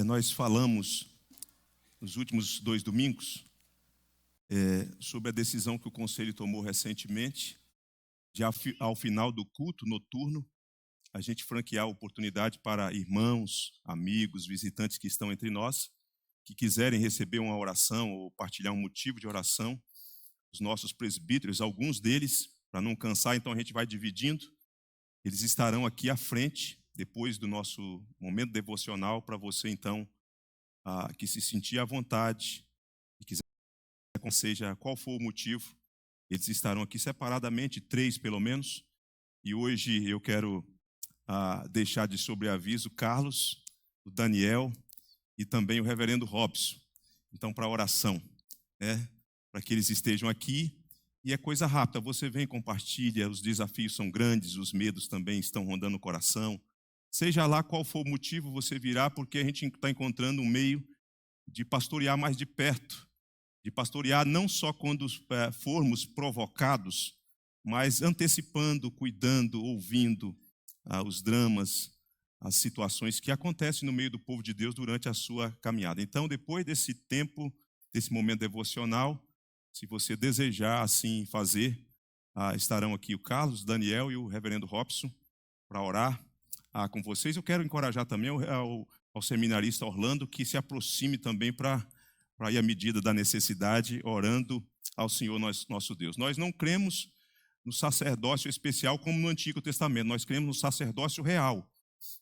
Nós falamos nos últimos 2 domingos sobre a decisão que o Conselho tomou recentemente de, ao final do culto noturno, a gente franquear a oportunidade para irmãos, amigos, visitantes que estão entre nós, que quiserem receber uma oração ou partilhar um motivo de oração. Os nossos presbíteros, alguns deles, para não cansar, então a gente vai dividindo, eles estarão aqui à frente, depois do nosso momento devocional, para você, então, que se sentir à vontade e quiser, seja qual for o motivo, eles estarão aqui separadamente, 3 pelo menos, e hoje eu quero deixar de sobreaviso Carlos, o Daniel e também o reverendo Robson, então, para a oração, né? Para que eles estejam aqui. E é coisa rápida, você vem, compartilha, os desafios são grandes, os medos também estão rondando o coração. Seja lá qual for o motivo, você virá, porque a gente está encontrando um meio de pastorear mais de perto, de pastorear não só quando formos provocados, mas antecipando, cuidando, ouvindo os dramas, as situações que acontecem no meio do povo de Deus durante a sua caminhada. Então, depois desse tempo, desse momento devocional, se você desejar assim fazer, estarão aqui o Carlos, o Daniel e o reverendo Robson para orar com vocês. Eu quero encorajar também ao seminarista Orlando que se aproxime também para ir à medida da necessidade, orando ao Senhor nosso Deus. Nós não cremos no sacerdócio especial como no Antigo Testamento, nós cremos no sacerdócio real,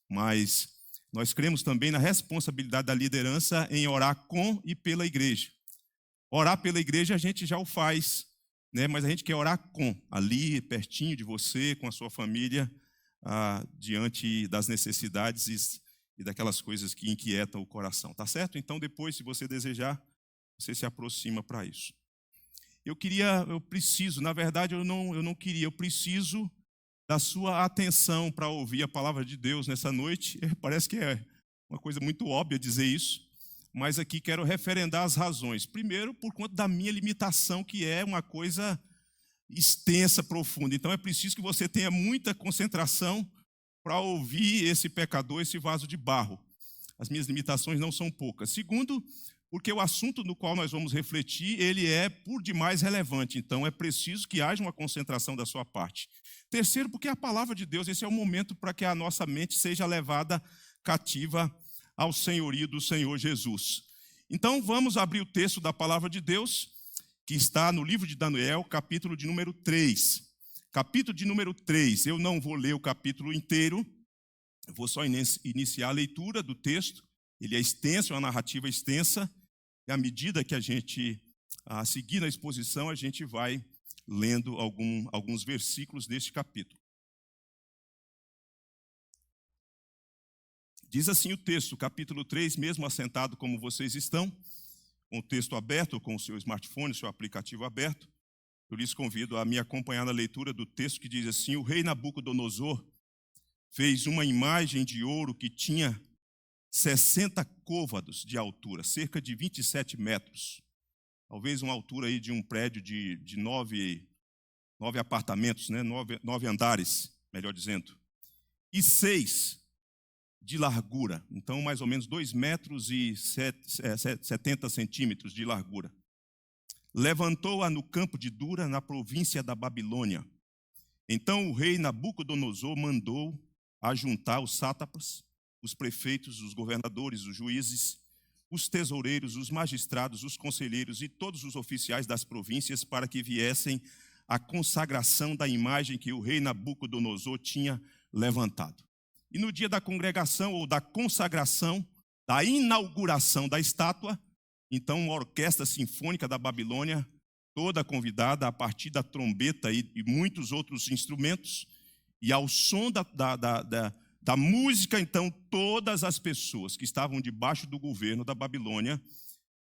mas nós cremos também na responsabilidade da liderança em orar com e pela igreja. Orar pela igreja a gente já o faz, né? Mas a gente quer orar com, ali, pertinho de você, com a sua família, diante das necessidades e daquelas coisas que inquietam o coração, tá certo? Então depois, se você desejar, você se aproxima para isso. Eu preciso da sua atenção para ouvir a palavra de Deus nessa noite. Parece que é uma coisa muito óbvia dizer isso, mas aqui quero referendar as razões. Primeiro, por conta da minha limitação, que é uma coisa extensa, profunda. Então é preciso que você tenha muita concentração para ouvir esse pecador, esse vaso de barro. As minhas limitações não são poucas. Segundo, porque o assunto no qual nós vamos refletir, ele é por demais relevante. Então é preciso que haja uma concentração da sua parte. Terceiro, porque a palavra de Deus, esse é o momento para que a nossa mente seja levada cativa ao senhorio do Senhor Jesus. Então vamos abrir o texto da palavra de Deus, que está no livro de Daniel, capítulo de número 3. Capítulo de número 3, eu não vou ler o capítulo inteiro, eu vou só iniciar a leitura do texto. Ele é extenso, é uma narrativa extensa, e à medida que a gente seguir na exposição, a gente vai lendo alguns versículos deste capítulo. Diz assim o texto, capítulo 3, mesmo assentado como vocês estão, com o texto aberto, com o seu smartphone, o seu aplicativo aberto, eu lhes convido a me acompanhar na leitura do texto que diz assim: o rei Nabucodonosor fez uma imagem de ouro que tinha 60 côvados de altura, cerca de 27 metros, talvez uma altura aí de um prédio de 9 apartamentos, né? 9 andares, melhor dizendo, e 6 de largura, então mais ou menos 2 metros e 70 centímetros de largura. Levantou-a no campo de Dura, na província da Babilônia. Então o rei Nabucodonosor mandou ajuntar os sátrapas, os prefeitos, os governadores, os juízes, os tesoureiros, os magistrados, os conselheiros e todos os oficiais das províncias para que viessem à consagração da imagem que o rei Nabucodonosor tinha levantado. E no dia da congregação ou da consagração, da inauguração da estátua, então uma orquestra sinfônica da Babilônia, toda convidada a partir da trombeta e muitos outros instrumentos, e ao som da música, então todas as pessoas que estavam debaixo do governo da Babilônia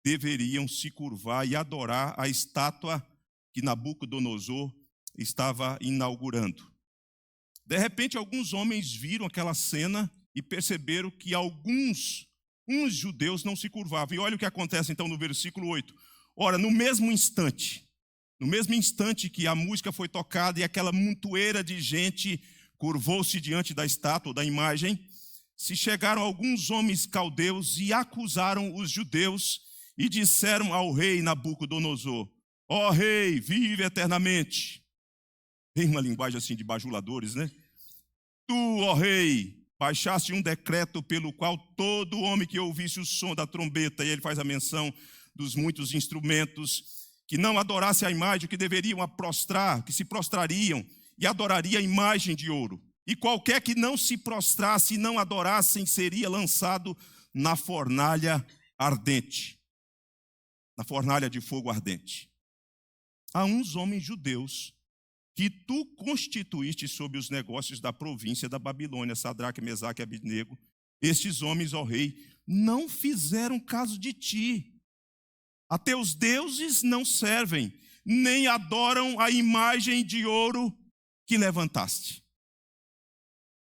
deveriam se curvar e adorar a estátua que Nabucodonosor estava inaugurando. De repente, alguns homens viram aquela cena e perceberam que uns judeus não se curvavam. E olha o que acontece então no versículo 8. Ora, no mesmo instante que a música foi tocada e aquela montoeira de gente curvou-se diante da estátua, da imagem, se chegaram alguns homens caldeus e acusaram os judeus e disseram ao rei Nabucodonosor: ó rei, vive eternamente. Tem uma linguagem assim de bajuladores, né? Tu, ó rei, baixaste um decreto pelo qual todo homem que ouvisse o som da trombeta, e ele faz a menção dos muitos instrumentos, que não adorasse a imagem, que deveriam prostrar, que se prostrariam e adoraria a imagem de ouro. E qualquer que não se prostrasse e não adorassem seria lançado na fornalha ardente, na fornalha de fogo ardente. Há uns homens judeus que tu constituíste sobre os negócios da província da Babilônia, Sadraque, Mesaque e Abednego. Estes homens, ó rei, não fizeram caso de ti. A teus deuses não servem, nem adoram a imagem de ouro que levantaste.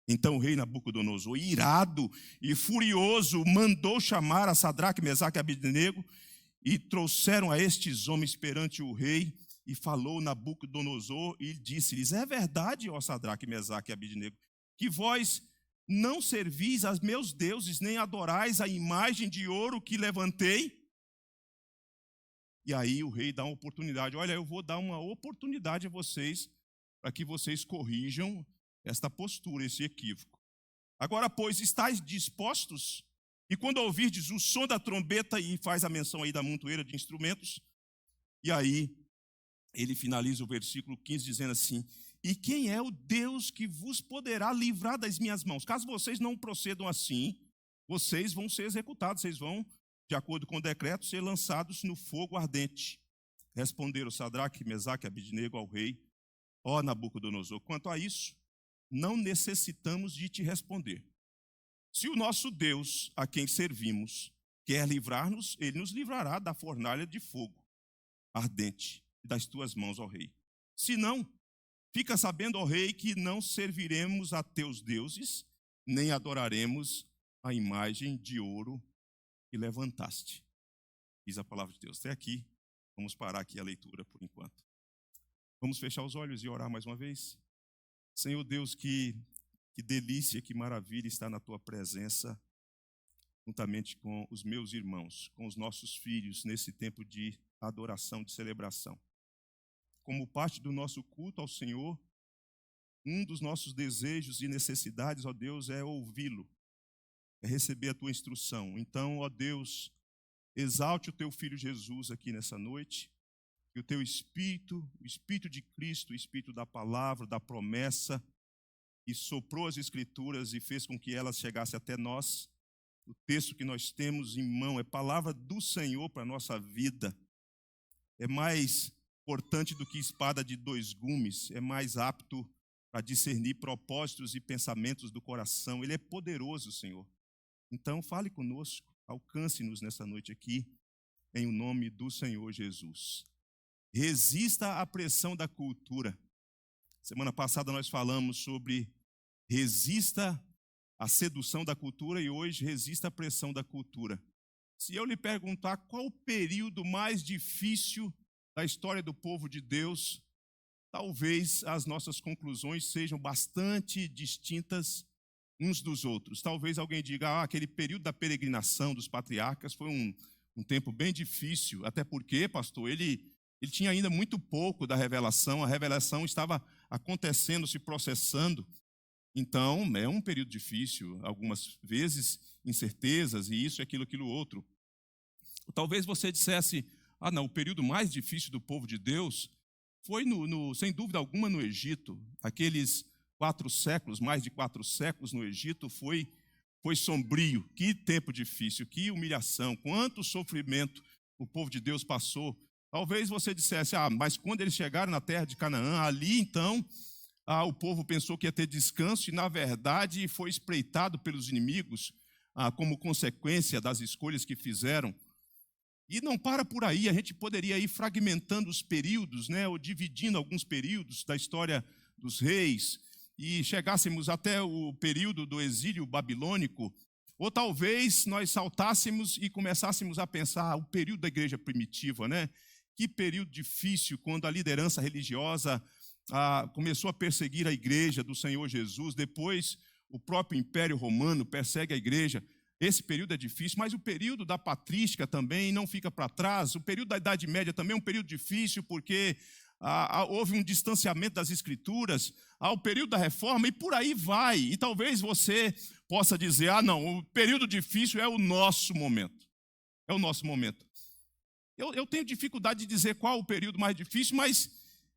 Então o rei Nabucodonosor, irado e furioso, mandou chamar a Sadraque, Mesaque e Abednego, e trouxeram a estes homens perante o rei, e falou Nabucodonosor e disse-lhes: é verdade, ó Sadraque, Mesaque e Abednego, que vós não servis a meus deuses, nem adorais a imagem de ouro que levantei? E aí o rei dá uma oportunidade. Olha, eu vou dar uma oportunidade a vocês, para que vocês corrijam esta postura, esse equívoco. Agora, pois, estáis dispostos? E quando ouvirdes o som da trombeta, e faz a menção aí da montoeira de instrumentos, e aí ele finaliza o versículo 15 dizendo assim: e quem é o Deus que vos poderá livrar das minhas mãos? Caso vocês não procedam assim, vocês vão ser executados, vocês vão, de acordo com o decreto, ser lançados no fogo ardente. Responderam Sadraque, Mesaque e Abednego ao rei: ó Nabucodonosor, quanto a isso, não necessitamos de te responder. Se o nosso Deus, a quem servimos, quer livrar-nos, ele nos livrará da fornalha de fogo ardente das tuas mãos, ó rei. Se não, fica sabendo, ó rei, que não serviremos a teus deuses, nem adoraremos a imagem de ouro que levantaste. Diz a palavra de Deus. Até aqui, vamos parar aqui a leitura por enquanto. Vamos fechar os olhos e orar mais uma vez. Senhor Deus, que delícia, que maravilha estar na tua presença, juntamente com os meus irmãos, com os nossos filhos, nesse tempo de adoração, de celebração. Como parte do nosso culto ao Senhor, um dos nossos desejos e necessidades, ó Deus, é ouvi-lo, é receber a tua instrução. Então, ó Deus, exalte o teu Filho Jesus aqui nessa noite, que o teu Espírito, o Espírito de Cristo, o Espírito da palavra, da promessa, que soprou as Escrituras e fez com que elas chegassem até nós. O texto que nós temos em mão é palavra do Senhor para a nossa vida. É mais importante do que espada de dois gumes, é mais apto para discernir propósitos e pensamentos do coração. Ele é poderoso, Senhor. Então, fale conosco, alcance-nos nessa noite aqui, em o nome do Senhor Jesus. Resista à pressão da cultura. Semana passada nós falamos sobre resista à sedução da cultura e hoje resista à pressão da cultura. Se eu lhe perguntar qual o período mais difícil da história do povo de Deus, talvez as nossas conclusões sejam bastante distintas uns dos outros. Talvez alguém diga: aquele período da peregrinação dos patriarcas foi um tempo bem difícil, até porque, pastor, ele tinha ainda muito pouco da revelação, a revelação estava acontecendo, se processando. Então, é um período difícil, algumas vezes incertezas, e isso, aquilo outro. Talvez você dissesse: não, o período mais difícil do povo de Deus foi, sem dúvida alguma, no Egito. Aqueles 4 séculos, mais de 4 séculos no Egito, foi sombrio. Que tempo difícil, que humilhação, quanto sofrimento o povo de Deus passou. Talvez você dissesse: mas quando eles chegaram na terra de Canaã, ali então, o povo pensou que ia ter descanso e, na verdade, foi espreitado pelos inimigos como consequência das escolhas que fizeram. E não para por aí, a gente poderia ir fragmentando os períodos, né, ou dividindo alguns períodos da história dos reis, e chegássemos até o período do exílio babilônico, ou talvez nós saltássemos e começássemos a pensar o período da igreja primitiva, né? Que período difícil, quando a liderança religiosa começou a perseguir a igreja do Senhor Jesus. Depois o próprio Império Romano persegue a igreja. Esse período é difícil, mas o período da patrística também não fica para trás. O período da Idade Média também é um período difícil, porque houve um distanciamento das Escrituras. Há o período da Reforma e por aí vai. E talvez você possa dizer, não, o período difícil é o nosso momento. É o nosso momento. Eu tenho dificuldade de dizer qual o período mais difícil, mas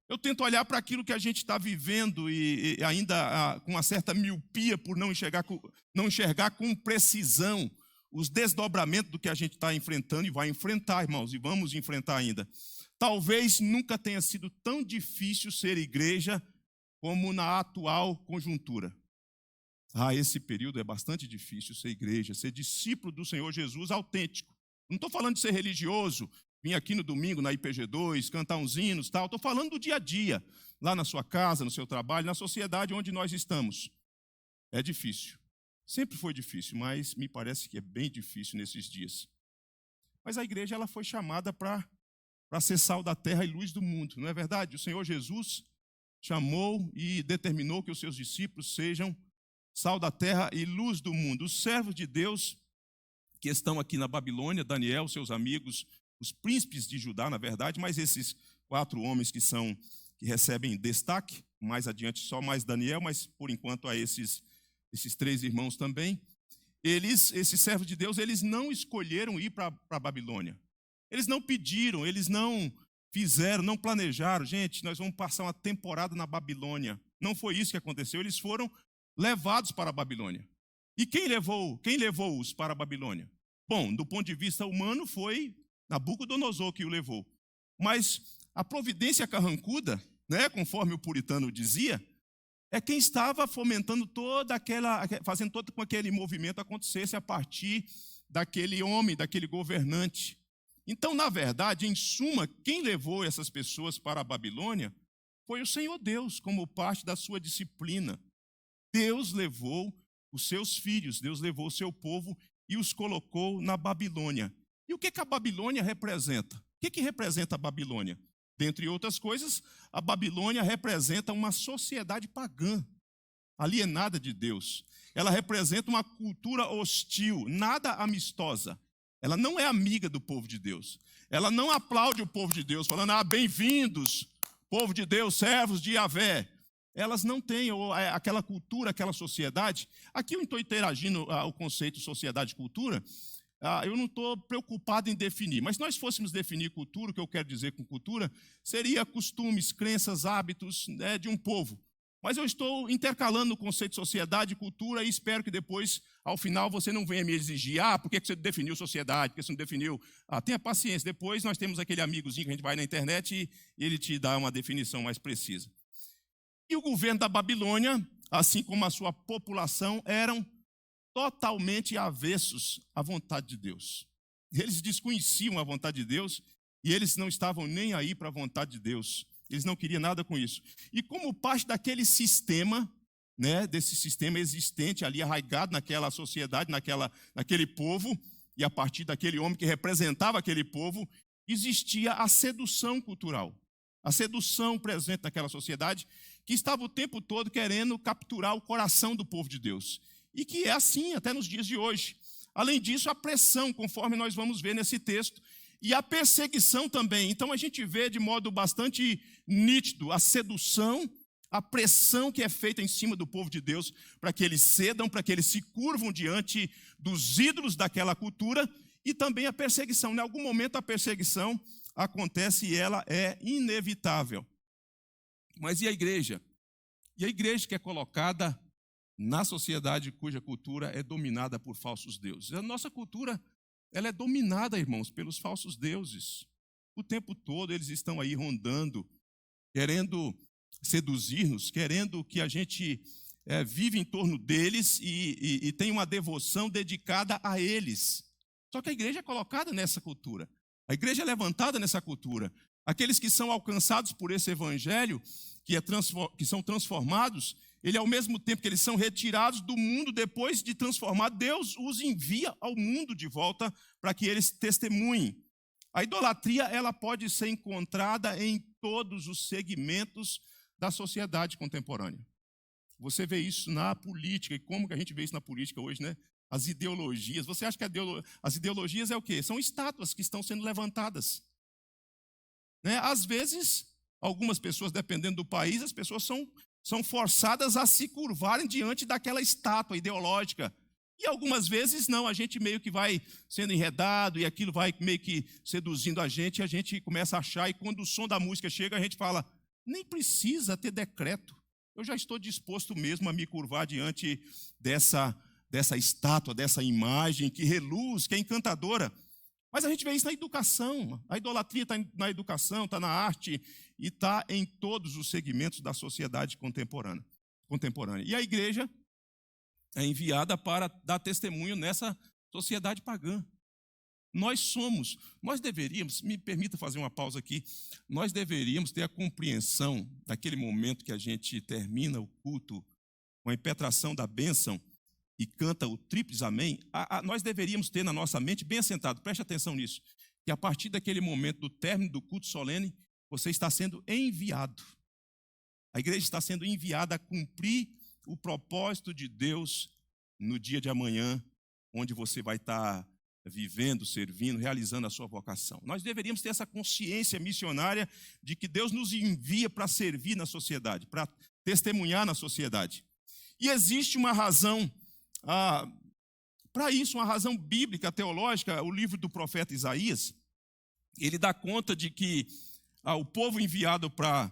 eu tento olhar para aquilo que a gente está vivendo e ainda com uma certa miopia por não enxergar com precisão os desdobramentos do que a gente está enfrentando e vai enfrentar, irmãos, e vamos enfrentar ainda. Talvez nunca tenha sido tão difícil ser igreja como na atual conjuntura. Esse período é bastante difícil ser igreja, ser discípulo do Senhor Jesus autêntico. Não estou falando de ser religioso, vir aqui no domingo na IPG2, cantar uns hinos, tal. Estou falando do dia a dia, lá na sua casa, no seu trabalho, na sociedade onde nós estamos. É difícil. Sempre foi difícil, mas me parece que é bem difícil nesses dias. Mas a igreja ela foi chamada para ser sal da terra e luz do mundo, não é verdade? O Senhor Jesus chamou e determinou que os seus discípulos sejam sal da terra e luz do mundo. Os servos de Deus que estão aqui na Babilônia, Daniel, seus amigos, os príncipes de Judá, na verdade, mas esses 4 homens que recebem destaque, mais adiante só mais Daniel, mas por enquanto há esses 3 irmãos também. Esses servos de Deus, eles não escolheram ir para a Babilônia. Eles não pediram, eles não fizeram, não planejaram. Gente, nós vamos passar uma temporada na Babilônia. Não foi isso que aconteceu, eles foram levados para a Babilônia. E quem levou-os para a Babilônia? Bom, do ponto de vista humano, foi Nabucodonosor que o levou. Mas a providência carrancuda, conforme o puritano dizia, é quem estava fomentando fazendo todo com que aquele movimento acontecesse a partir daquele homem, daquele governante. Então, na verdade, em suma, quem levou essas pessoas para a Babilônia foi o Senhor Deus, como parte da sua disciplina. Deus levou os seus filhos, Deus levou o seu povo e os colocou na Babilônia. E o que a Babilônia representa? O que representa a Babilônia? Dentre outras coisas, a Babilônia representa uma sociedade pagã, alienada de Deus. Ela representa uma cultura hostil, nada amistosa. Ela não é amiga do povo de Deus. Ela não aplaude o povo de Deus, falando, bem-vindos, povo de Deus, servos de Yahvé. Elas não têm aquela cultura, aquela sociedade. Aqui eu estou interagindo o conceito sociedade e cultura. Eu não estou preocupado em definir, mas se nós fôssemos definir cultura, o que eu quero dizer com cultura, seria costumes, crenças, hábitos de um povo. Mas eu estou intercalando o conceito de sociedade e cultura e espero que depois, ao final, você não venha me exigir, por que você definiu sociedade, por que você não definiu... tenha paciência, depois nós temos aquele amigozinho que a gente vai na internet e ele te dá uma definição mais precisa. E o governo da Babilônia, assim como a sua população, eram totalmente avessos à vontade de Deus. Eles desconheciam a vontade de Deus e eles não estavam nem aí para a vontade de Deus. Eles não queriam nada com isso. E como parte daquele sistema, desse sistema existente ali arraigado naquela sociedade, naquele povo, e a partir daquele homem que representava aquele povo, existia a sedução cultural. A sedução presente naquela sociedade que estava o tempo todo querendo capturar o coração do povo de Deus. E que é assim até nos dias de hoje. Além disso, a pressão, conforme nós vamos ver nesse texto, e a perseguição também. Então a gente vê de modo bastante nítido a sedução, a pressão que é feita em cima do povo de Deus para que eles cedam, para que eles se curvam diante dos ídolos daquela cultura, e também a perseguição. Em algum momento a perseguição acontece e ela é inevitável. Mas e a igreja? E a igreja que é colocada na sociedade cuja cultura é dominada por falsos deuses. A nossa cultura, ela é dominada, irmãos, pelos falsos deuses. O tempo todo eles estão aí rondando, querendo seduzir-nos, querendo que a gente vive em torno deles e tenha uma devoção dedicada a eles. Só que a igreja é colocada nessa cultura. A igreja é levantada nessa cultura. Aqueles que são alcançados por esse evangelho, que são transformados, ele ao mesmo tempo que eles são retirados do mundo, depois de transformar, Deus os envia ao mundo de volta para que eles testemunhem. A idolatria ela pode ser encontrada em todos os segmentos da sociedade contemporânea. Você vê isso na política, e como que a gente vê isso na política hoje, né? As ideologias. Você acha que as ideologias é o quê? São estátuas que estão sendo levantadas. Né? Às vezes, algumas pessoas, dependendo do país, as pessoas são forçadas a se curvarem diante daquela estátua ideológica. E algumas vezes não, a gente meio que vai sendo enredado e aquilo vai meio que seduzindo a gente começa a achar, e quando o som da música chega, a gente fala, nem precisa ter decreto, eu já estou disposto mesmo a me curvar diante dessa estátua, dessa imagem que reluz, que é encantadora. Mas a gente vê isso na educação, a idolatria está na educação, está na arte e está em todos os segmentos da sociedade contemporânea. E a igreja é enviada para dar testemunho nessa sociedade pagã. Nós deveríamos, me permita fazer uma pausa aqui, nós deveríamos ter a compreensão daquele momento que a gente termina o culto com a impetração da bênção e canta o tríplice amém, nós deveríamos ter na nossa mente, bem assentado, preste atenção nisso, que a partir daquele momento do término do culto solene, você está sendo enviado. A igreja está sendo enviada a cumprir o propósito de Deus no dia de amanhã, onde você vai estar vivendo, servindo, realizando a sua vocação. Nós deveríamos ter essa consciência missionária de que Deus nos envia para servir na sociedade, para testemunhar na sociedade. E existe uma razão para isso, uma razão bíblica, teológica. O livro do profeta Isaías, ele dá conta de que o povo enviado para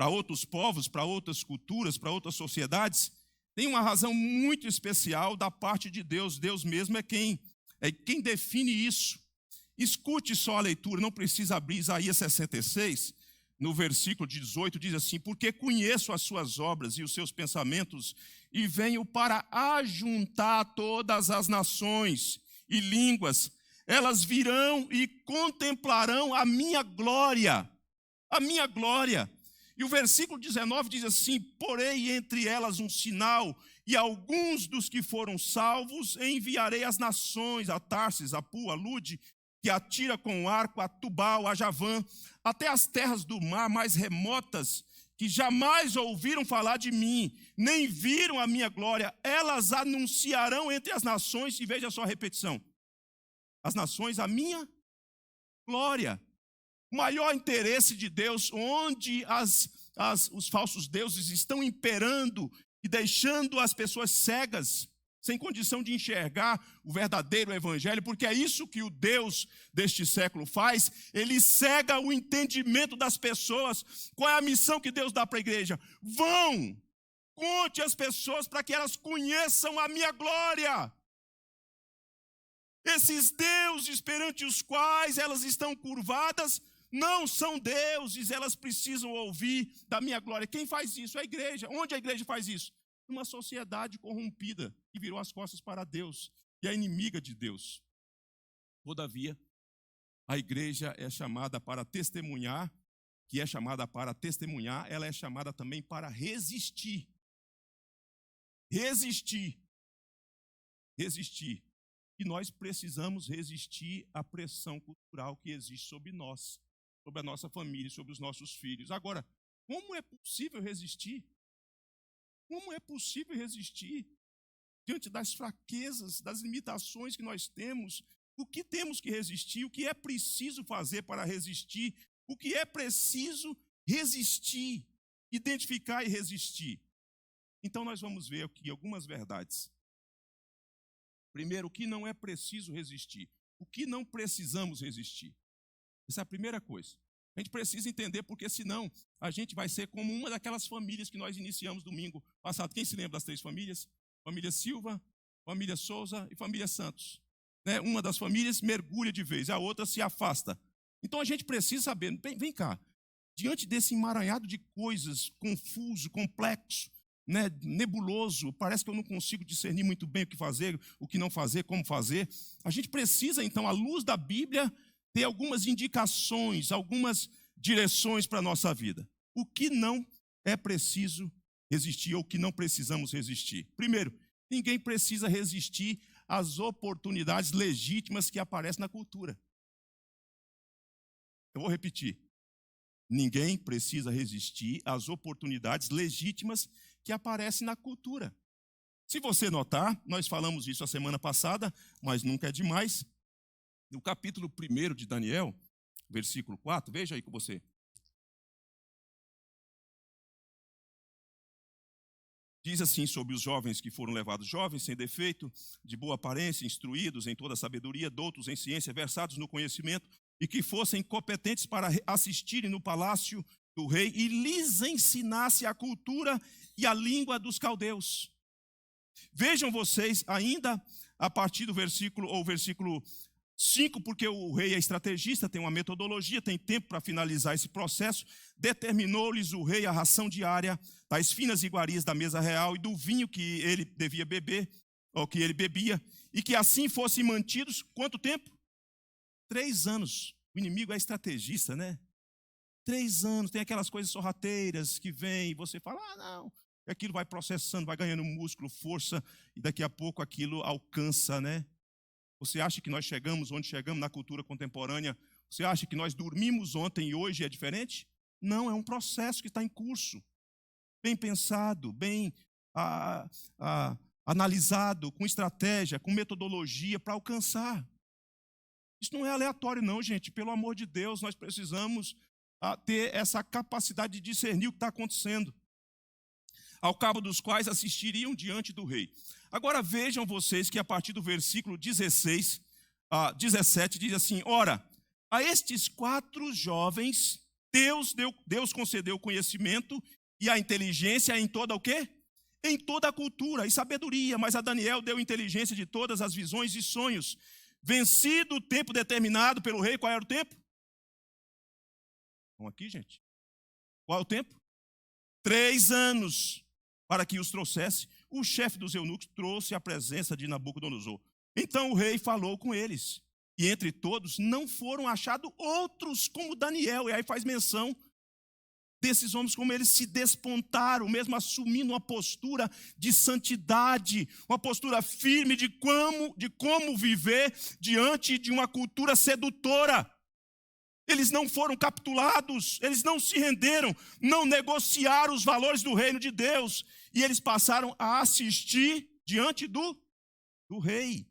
outros povos, para outras culturas, para outras sociedades, tem uma razão muito especial da parte de Deus. Deus mesmo é quem define isso. Escute só a leitura, não precisa abrir. Isaías 66, no versículo 18, diz assim: porque conheço as suas obras e os seus pensamentos, e venho para ajuntar todas as nações e línguas. Elas virão e contemplarão a minha glória. A minha glória. E o versículo 19 diz assim: porei entre elas um sinal, e alguns dos que foram salvos enviarei às nações, a Tarsis, a Pu, a Lude, que atira com o arco, a Tubal, a Javã, até as terras do mar mais remotas, que jamais ouviram falar de mim, nem viram a minha glória. Elas anunciarão entre as nações, e veja só a repetição, as nações a minha glória. O maior interesse de Deus, onde os falsos deuses estão imperando e deixando as pessoas cegas, sem condição de enxergar o verdadeiro evangelho, porque é isso que o Deus deste século faz, ele cega o entendimento das pessoas. Qual é a missão que Deus dá para a igreja? Vão, conte às pessoas para que elas conheçam a minha glória. Esses deuses perante os quais elas estão curvadas, não são deuses, elas precisam ouvir da minha glória. Quem faz isso? A igreja. Onde a igreja faz isso? Uma sociedade corrompida, que virou as costas para Deus, e é inimiga de Deus. Todavia, a igreja é chamada para testemunhar, ela é chamada também para resistir. Resistir. E nós precisamos resistir à pressão cultural que existe sobre nós, sobre a nossa família, sobre os nossos filhos. Agora, como é possível resistir? Como é possível resistir diante das fraquezas, das limitações que nós temos? O que temos que resistir? O que é preciso fazer para resistir? O que é preciso resistir? Identificar e resistir. Então nós vamos ver aqui algumas verdades. Primeiro, o que não é preciso resistir. O que não precisamos resistir. Essa é a primeira coisa. A gente precisa entender, porque senão a gente vai ser como uma daquelas famílias que nós iniciamos domingo passado. Quem se lembra das 3 famílias? Família Silva, família Souza e família Santos. Né? Uma das famílias mergulha de vez, a outra se afasta. Então a gente precisa saber, vem cá, diante desse emaranhado de coisas, confuso, complexo, né, nebuloso, parece que eu não consigo discernir muito bem o que fazer, o que não fazer, como fazer. A gente precisa, então, à luz da Bíblia, ter algumas indicações, algumas direções para a nossa vida. O que não é preciso resistir ou o que não precisamos resistir? Primeiro, ninguém precisa resistir às oportunidades legítimas que aparecem na cultura. Eu vou repetir. Ninguém precisa resistir às oportunidades legítimas que aparece na cultura. Se você notar, nós falamos isso a semana passada, mas nunca é demais. No capítulo 1 de Daniel, versículo 4, veja aí com você. Diz assim sobre os jovens que foram levados, jovens sem defeito, de boa aparência, instruídos em toda sabedoria, doutos em ciência, versados no conhecimento, e que fossem competentes para assistirem no palácio do rei e lhes ensinasse a cultura e a língua dos caldeus. Vejam vocês ainda a partir do versículo 5, porque o rei é estrategista, tem uma metodologia, tem tempo para finalizar esse processo. Determinou-lhes o rei a ração diária das finas iguarias da mesa real e do vinho que ele devia beber, ou que ele bebia, e que assim fossem mantidos, quanto tempo? 3 anos. O inimigo é estrategista, né? 3 anos, tem aquelas coisas sorrateiras que vêm, e você fala, não, e aquilo vai processando, vai ganhando músculo, força, e daqui a pouco aquilo alcança, né? Você acha que nós chegamos onde chegamos na cultura contemporânea? Você acha que nós dormimos ontem e hoje é diferente? Não, é um processo que está em curso. Bem pensado, bem analisado, com estratégia, com metodologia para alcançar. Isso não é aleatório não, gente. Pelo amor de Deus, nós precisamos ter essa capacidade de discernir o que está acontecendo. Ao cabo dos quais assistiriam diante do rei. Agora vejam vocês que a partir do versículo 17 diz assim, ora, a estes 4 jovens, Deus concedeu conhecimento e a inteligência em toda o quê? Em toda a cultura e sabedoria, mas a Daniel deu inteligência de todas as visões e sonhos. Vencido o tempo determinado pelo rei, qual era o tempo? Vamos aqui, gente. Qual é o tempo? 3 anos. Para que os trouxesse, o chefe dos eunucos trouxe à presença de Nabucodonosor. Então o rei falou com eles, e entre todos não foram achados outros como Daniel. E aí faz menção desses homens, como eles se despontaram, mesmo assumindo uma postura de santidade, uma postura firme de como viver diante de uma cultura sedutora. Eles não foram capitulados, eles não se renderam, não negociaram os valores do reino de Deus. E eles passaram a assistir diante do rei.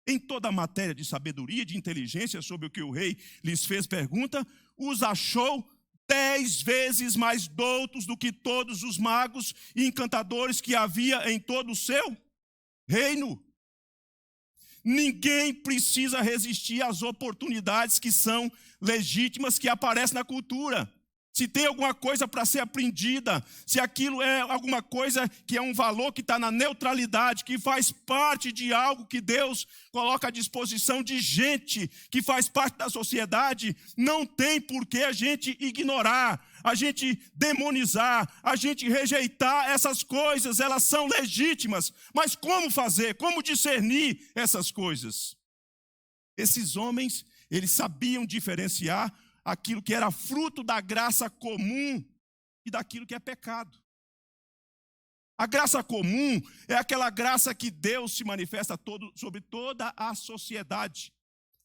Em toda a matéria de sabedoria e de inteligência sobre o que o rei lhes fez pergunta, os achou 10 vezes mais doutos do que todos os magos e encantadores que havia em todo o seu reino. Ninguém precisa resistir às oportunidades que são legítimas, que aparecem na cultura. Se tem alguma coisa para ser aprendida, se aquilo é alguma coisa que é um valor que está na neutralidade, que faz parte de algo que Deus coloca à disposição de gente que faz parte da sociedade, não tem por que a gente ignorar, a gente demonizar, a gente rejeitar essas coisas. Elas são legítimas, mas como fazer? Como discernir essas coisas? Esses homens, eles sabiam diferenciar aquilo que era fruto da graça comum e daquilo que é pecado. A graça comum é aquela graça que Deus se manifesta sobre toda a sociedade,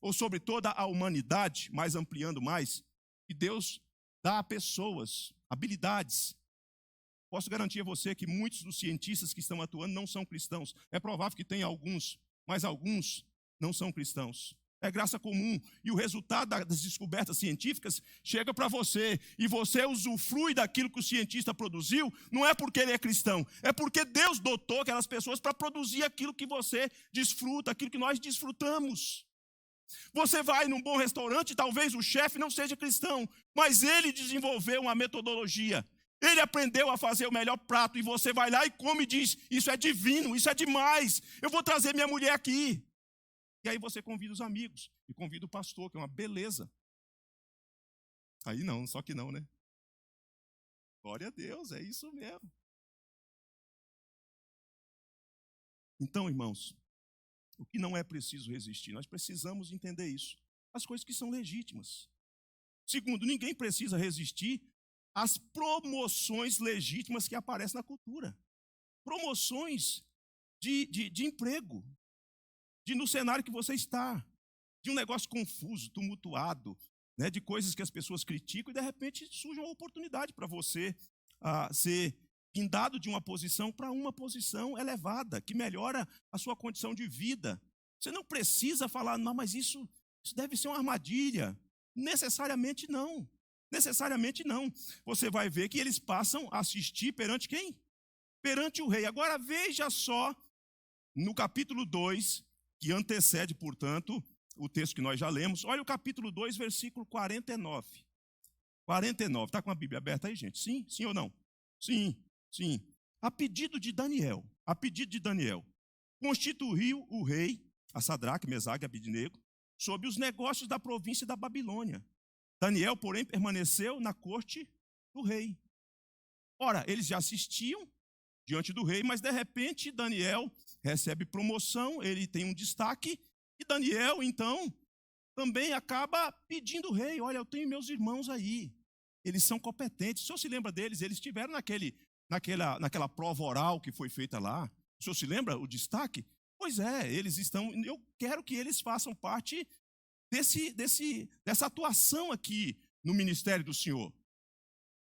ou sobre toda a humanidade, mais ampliando mais, e Deus dá a pessoas habilidades. Posso garantir a você que muitos dos cientistas que estão atuando não são cristãos. É provável que tenha alguns, mas alguns não são cristãos. É graça comum, e o resultado das descobertas científicas chega para você, e você usufrui daquilo que o cientista produziu, não é porque ele é cristão, é porque Deus dotou aquelas pessoas para produzir aquilo que você desfruta, aquilo que nós desfrutamos. Você vai num bom restaurante, talvez o chefe não seja cristão, mas ele desenvolveu uma metodologia, ele aprendeu a fazer o melhor prato, e você vai lá e come e diz, isso é divino, isso é demais, eu vou trazer minha mulher aqui. E aí você convida os amigos, e convida o pastor, que é uma beleza. Aí não, só que não, né? Glória a Deus, é isso mesmo. Então, irmãos, o que não é preciso resistir? Nós precisamos entender isso. As coisas que são legítimas. Segundo, ninguém precisa resistir às promoções legítimas que aparecem na cultura. Promoções de emprego. No cenário que você está, de um negócio confuso, tumultuado, né, de coisas que as pessoas criticam, e de repente surge uma oportunidade para você ser guindado de uma posição para uma posição elevada, que melhora a sua condição de vida. Você não precisa falar, não, mas isso deve ser uma armadilha. Necessariamente não. Necessariamente não. Você vai ver que eles passam a assistir perante quem? Perante o rei. Agora veja só, no capítulo 2, que antecede, portanto, o texto que nós já lemos. Olha o capítulo 2, versículo 49. 49. Está com a Bíblia aberta aí, gente? Sim? Sim ou não? Sim, sim. A pedido de Daniel, constituiu o rei, a Sadraque, Mesaque e Abidnego, sobre os negócios da província da Babilônia. Daniel, porém, permaneceu na corte do rei. Ora, eles já assistiam diante do rei, mas de repente Daniel recebe promoção, ele tem um destaque, e Daniel, então, também acaba pedindo ao rei, olha, eu tenho meus irmãos aí, eles são competentes. O senhor se lembra deles? Eles estiveram naquela prova oral que foi feita lá. O senhor se lembra o destaque? Pois é, eles estão, eu quero que eles façam parte dessa atuação aqui no ministério do Senhor.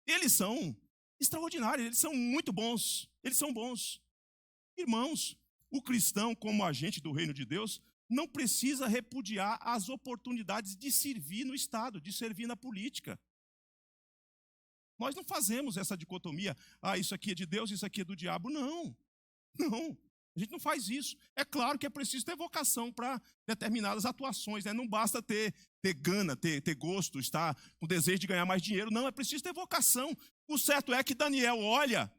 Eles são extraordinários, eles são muito bons, eles são bons. Irmãos, o cristão, como agente do reino de Deus, não precisa repudiar as oportunidades de servir no Estado, de servir na política. Nós não fazemos essa dicotomia, isso aqui é de Deus, isso aqui é do diabo. Não, não. A gente não faz isso. É claro que é preciso ter vocação para determinadas atuações, né? Não basta ter gana, ter gosto, estar com desejo de ganhar mais dinheiro. Não, é preciso ter vocação. O certo é que Daniel olha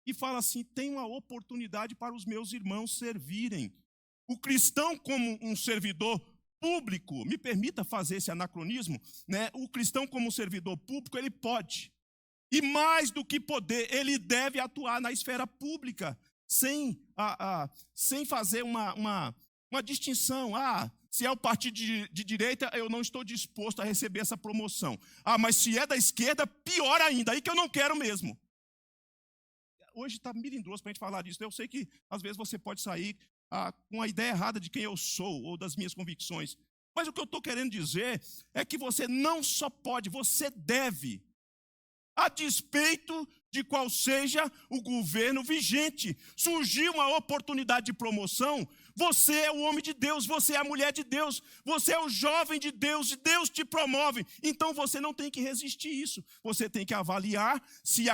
e fala assim, tem uma oportunidade para os meus irmãos servirem. O cristão como um servidor público, me permita fazer esse anacronismo, né? O cristão como um servidor público, ele pode. E mais do que poder, ele deve atuar na esfera pública, sem fazer uma distinção. Se é o partido de direita, eu não estou disposto a receber essa promoção. Mas se é da esquerda, pior ainda, aí que eu não quero mesmo. Hoje está melindroso para a gente falar disso. Eu sei que às vezes você pode sair com a ideia errada de quem eu sou ou das minhas convicções. Mas o que eu estou querendo dizer é que você não só pode, você deve, a despeito de qual seja o governo vigente. Surgiu uma oportunidade de promoção, você é o homem de Deus, você é a mulher de Deus, você é o jovem de Deus, e Deus te promove. Então você não tem que resistir isso. Você tem que avaliar se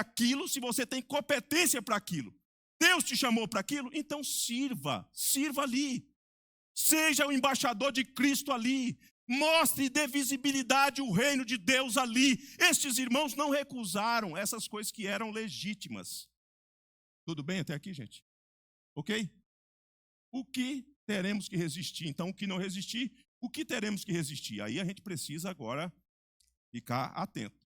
você tem competência para aquilo. Deus te chamou para aquilo, então sirva ali. Seja o embaixador de Cristo ali. Mostre e dê visibilidade ao reino de Deus ali. Estes irmãos não recusaram essas coisas que eram legítimas. Tudo bem até aqui, gente? Ok? O que teremos que resistir? Então, o que não resistir, o que teremos que resistir? Aí a gente precisa agora ficar atento.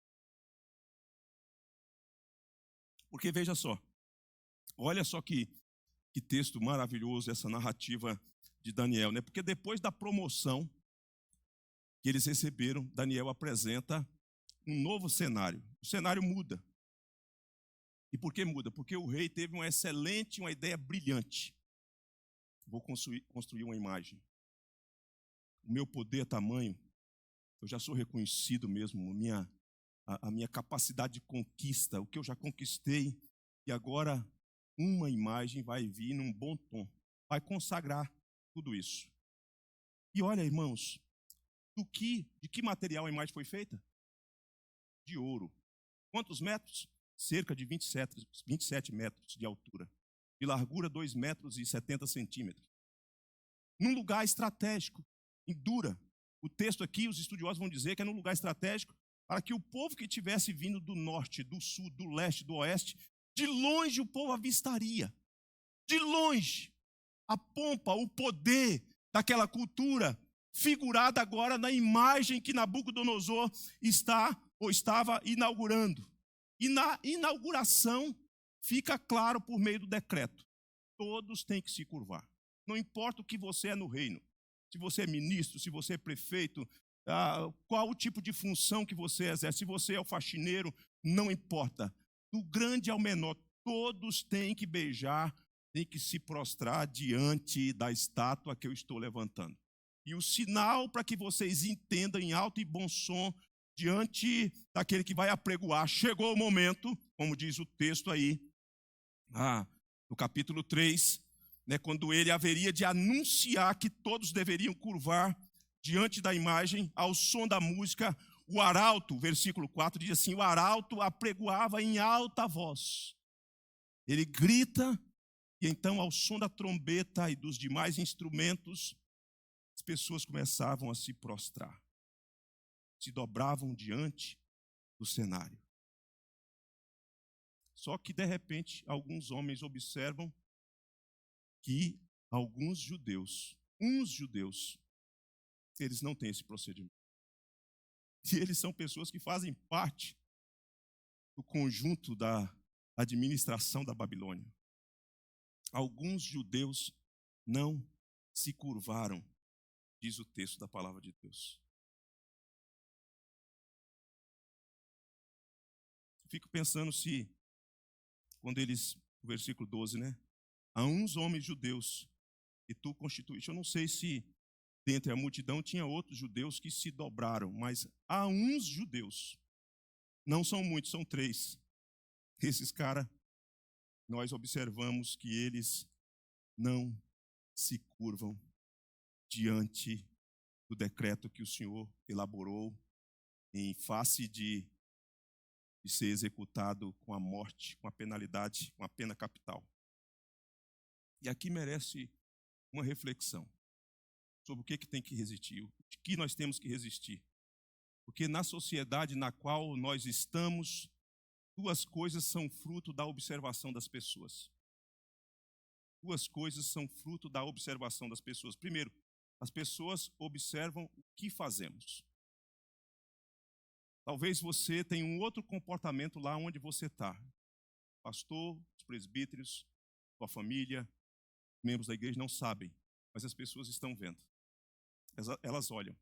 Porque veja só, olha só que texto maravilhoso essa narrativa de Daniel, né? Porque depois da promoção que eles receberam, Daniel apresenta um novo cenário. O cenário muda. E por que muda? Porque o rei teve uma ideia brilhante. Vou construir uma imagem. O meu poder é tamanho, eu já sou reconhecido mesmo, a minha capacidade de conquista, o que eu já conquistei, e agora uma imagem vai vir num bom tom, vai consagrar tudo isso. E olha, irmãos, de que material a imagem foi feita? De ouro. Quantos metros? Cerca de 27 metros de altura. De largura, 2,70 metros. Num lugar estratégico, em Dura. O texto aqui, os estudiosos vão dizer que é num lugar estratégico para que o povo que tivesse vindo do norte, do sul, do leste, do oeste, de longe o povo avistaria. De longe. A pompa, o poder daquela cultura figurada agora na imagem que Nabucodonosor estava inaugurando. E na inauguração fica claro por meio do decreto. Todos têm que se curvar. Não importa o que você é no reino. Se você é ministro, se você é prefeito, qual o tipo de função que você exerce. Se você é o faxineiro, não importa. Do grande ao menor, todos têm que beijar, têm que se prostrar diante da estátua que eu estou levantando. E o sinal para que vocês entendam em alto e bom som, diante daquele que vai apregoar, chegou o momento, como diz o texto aí, no capítulo 3, né, quando ele haveria de anunciar que todos deveriam curvar diante da imagem, ao som da música, o arauto, versículo 4 diz assim: o arauto apregoava em alta voz. Ele grita, e então, ao som da trombeta e dos demais instrumentos, as pessoas começavam a se prostrar, se dobravam diante do cenário. Só que, de repente, alguns homens observam que alguns judeus, uns judeus, eles não têm esse procedimento. E eles são pessoas que fazem parte do conjunto da administração da Babilônia. Alguns judeus não se curvaram, diz o texto da palavra de Deus. Fico pensando se, quando eles, no versículo 12, né? Há uns homens judeus que tu constituíste. Eu não sei se dentre a multidão tinha outros judeus que se dobraram, mas há uns judeus. Não são muitos, são 3. Esses caras, nós observamos que eles não se curvam diante do decreto que o Senhor elaborou em face de ser executado com a morte, com a penalidade, com a pena capital. E aqui merece uma reflexão sobre o que tem que resistir, o que nós temos que resistir. Porque na sociedade na qual nós estamos, 2 coisas são fruto da observação das pessoas. 2 coisas são fruto da observação das pessoas. Primeiro, as pessoas observam o que fazemos. Talvez você tenha um outro comportamento lá onde você está. Pastor, os presbíteros, sua família, membros da igreja não sabem, mas as pessoas estão vendo. Elas olham.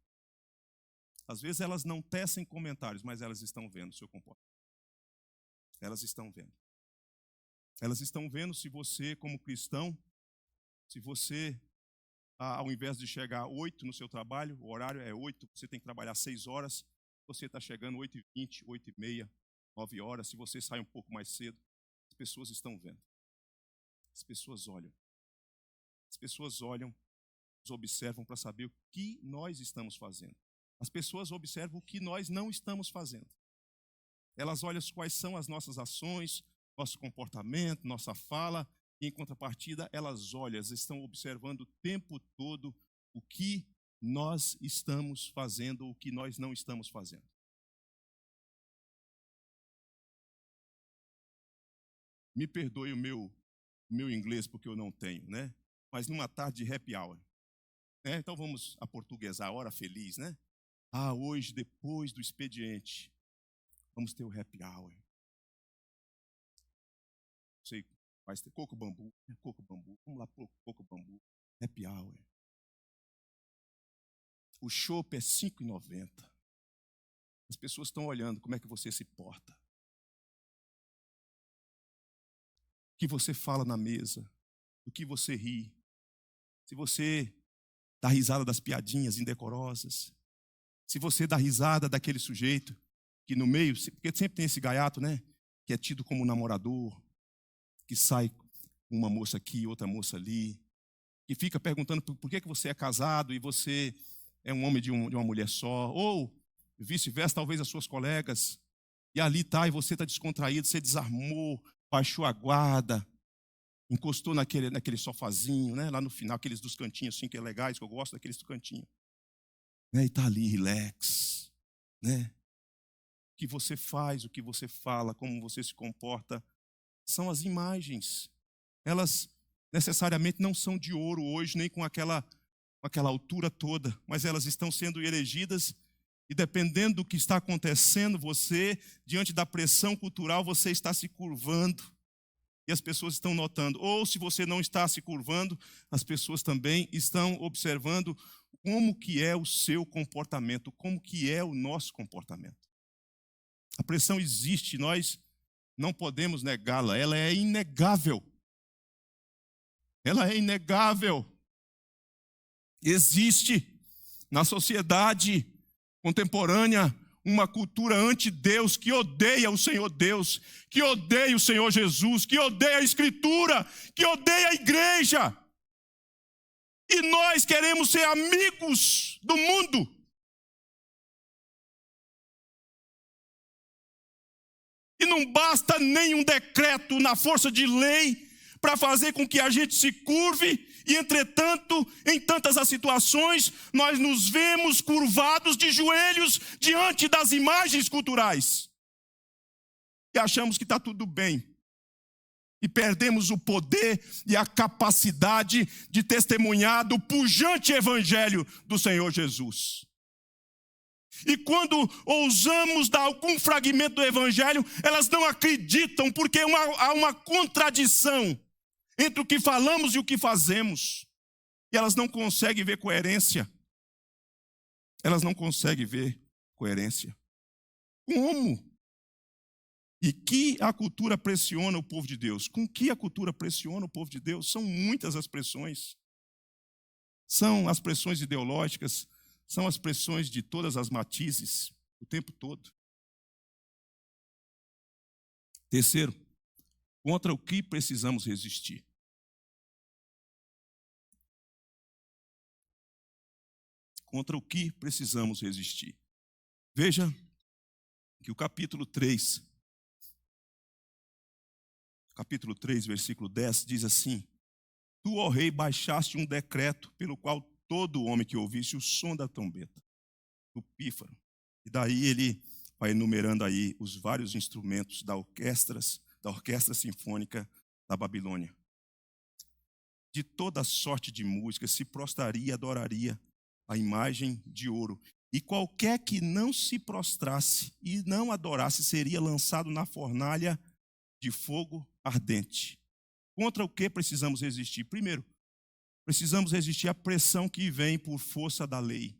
Às vezes elas não tecem comentários, mas elas estão vendo o seu comportamento. Elas estão vendo. Elas estão vendo se você, como cristão, se você, ao invés de chegar 8 no seu trabalho, o horário é 8, você tem que trabalhar 6 horas, você está chegando 8h20, 8h30, 9 horas, se você sai um pouco mais cedo, as pessoas estão vendo. As pessoas olham. As pessoas olham, nos observam para saber o que nós estamos fazendo. As pessoas observam o que nós não estamos fazendo. Elas olham quais são as nossas ações, nosso comportamento, nossa fala, e em contrapartida, elas olham, elas estão observando o tempo todo o que nós estamos fazendo, o que nós não estamos fazendo. Me perdoe o meu inglês, porque eu não tenho, né? Mas numa tarde de happy hour. Né? Então vamos aportuguesar, hora feliz, né? Hoje, depois do expediente, vamos ter o happy hour. Não sei, vai ter coco bambu. Vamos lá, coco bambu. Happy hour. O chopp é R$ 5,90. As pessoas estão olhando como é que você se porta. O que você fala na mesa. O que você ri. Se você dá risada das piadinhas indecorosas. Se você dá risada daquele sujeito que no meio, porque sempre tem esse gaiato, né? Que é tido como namorador, que sai com uma moça aqui, outra moça ali, que fica perguntando por que você é casado e você é um homem de uma mulher só, ou vice-versa, talvez as suas colegas, e ali está, e você está descontraído, você desarmou, baixou a guarda, encostou naquele sofazinho, né? Lá no final, aqueles dos cantinhos assim, que é legais, que eu gosto daqueles do cantinho. Né? E está ali, relax, né? O que você faz, o que você fala, como você se comporta, são as imagens. Elas necessariamente não são de ouro hoje, nem com aquela altura toda, mas elas estão sendo erigidas e dependendo do que está acontecendo, você, diante da pressão cultural, você está se curvando e as pessoas estão notando. Ou se você não está se curvando, as pessoas também estão observando como que é o seu comportamento, como que é o nosso comportamento. A pressão existe, nós não podemos negá-la, ela é inegável. Ela é inegável. Existe na sociedade contemporânea uma cultura anti-Deus, que odeia o Senhor Deus, que odeia o Senhor Jesus, que odeia a Escritura, que odeia a igreja. E nós queremos ser amigos do mundo. E não basta nenhum decreto na força de lei para fazer com que a gente se curve, e entretanto, em tantas as situações, nós nos vemos curvados de joelhos diante das imagens culturais. E achamos que está tudo bem. E perdemos o poder e a capacidade de testemunhar do pujante evangelho do Senhor Jesus. E quando ousamos dar algum fragmento do evangelho, elas não acreditam, porque há uma contradição entre o que falamos e o que fazemos. E elas não conseguem ver coerência. Elas não conseguem ver coerência. Como? E que a cultura pressiona o povo de Deus? Com que a cultura pressiona o povo de Deus? São muitas as pressões. São as pressões ideológicas, são as pressões de todas as matizes, o tempo todo. Terceiro, contra o que precisamos resistir? Contra o que precisamos resistir? Veja que o capítulo 3, versículo 10, diz assim: Tu, ó rei, baixaste um decreto pelo qual todo homem que ouvisse o som da trombeta, do pífaro. E daí ele vai enumerando aí os vários instrumentos da orquestra sinfônica da Babilônia. De toda sorte de música se prostraria e adoraria a imagem de ouro. E qualquer que não se prostrasse e não adorasse seria lançado na fornalha de fogo ardente. Contra o que precisamos resistir? Primeiro, precisamos resistir à pressão que vem por força da lei.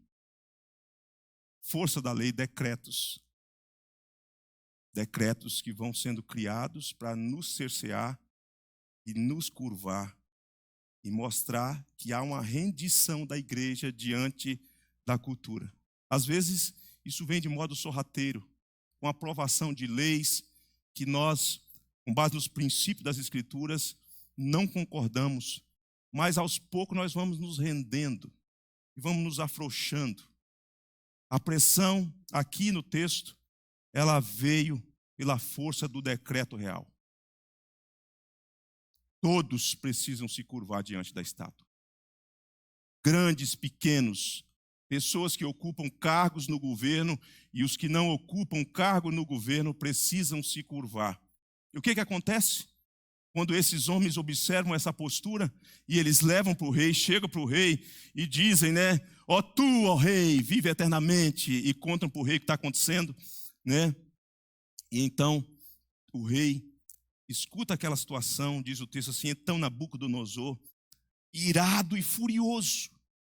Força da lei, decretos. Decretos que vão sendo criados para nos cercear e nos curvar e mostrar que há uma rendição da igreja diante da cultura. Às vezes, isso vem de modo sorrateiro, com a aprovação de leis que nós, com base nos princípios das Escrituras, não concordamos, mas aos poucos nós vamos nos rendendo e vamos nos afrouxando. A pressão aqui no texto, ela veio pela força do decreto real. Todos precisam se curvar diante da estátua. Grandes, pequenos, pessoas que ocupam cargos no governo e os que não ocupam cargo no governo precisam se curvar. E o que acontece? Quando esses homens observam essa postura e eles levam para o rei, chegam para o rei e dizem, né? Ó tu, ó rei, vive eternamente, e contam para o rei o que está acontecendo, né? E então o rei escuta aquela situação, diz o texto assim: então Nabucodonosor, irado e furioso.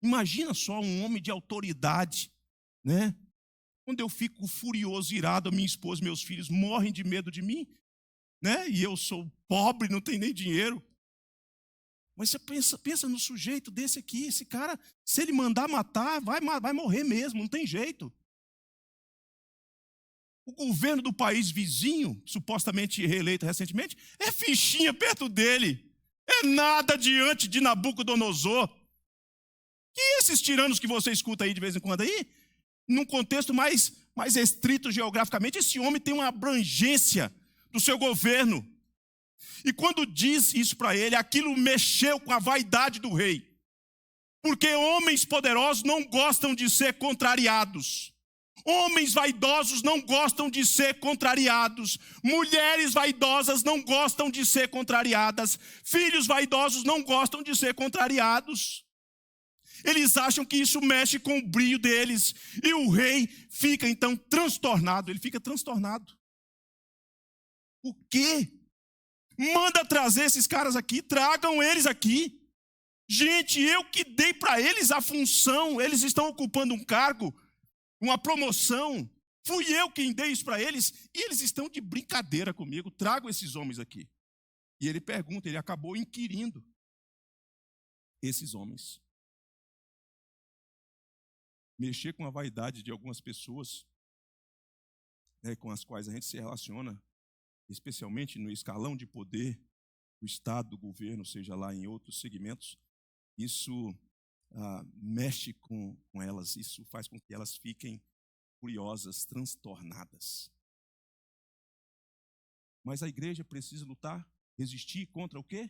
Imagina só um homem de autoridade, né? Quando eu fico furioso, irado, a minha esposa, meus filhos morrem de medo de mim, né? E eu sou pobre, não tenho nem dinheiro. Mas você pensa no sujeito desse aqui, esse cara, se ele mandar matar, vai morrer mesmo, não tem jeito. O governo do país vizinho, supostamente reeleito recentemente, é fichinha perto dele. É nada diante de Nabucodonosor. E esses tiranos que você escuta aí de vez em quando aí, num contexto mais restrito geograficamente, esse homem tem uma abrangência do seu governo. E quando diz isso para ele, aquilo mexeu com a vaidade do rei. Porque homens poderosos não gostam de ser contrariados. Homens vaidosos não gostam de ser contrariados. Mulheres vaidosas não gostam de ser contrariadas. Filhos vaidosos não gostam de ser contrariados. Eles acham que isso mexe com o brilho deles. E o rei fica então transtornado. Ele fica transtornado. O quê? Manda trazer esses caras aqui. Tragam eles aqui. Gente, eu que dei para eles a função. Eles estão ocupando um cargo, uma promoção. Fui eu quem dei isso para eles. E eles estão de brincadeira comigo. Trago esses homens aqui. E ele pergunta, ele acabou inquirindo esses homens. Mexer com a vaidade de algumas pessoas com as quais a gente se relaciona, especialmente no escalão de poder do Estado, do governo, seja lá em outros segmentos, isso mexe com elas, isso faz com que elas fiquem furiosas, transtornadas. Mas a igreja precisa lutar, resistir contra o quê?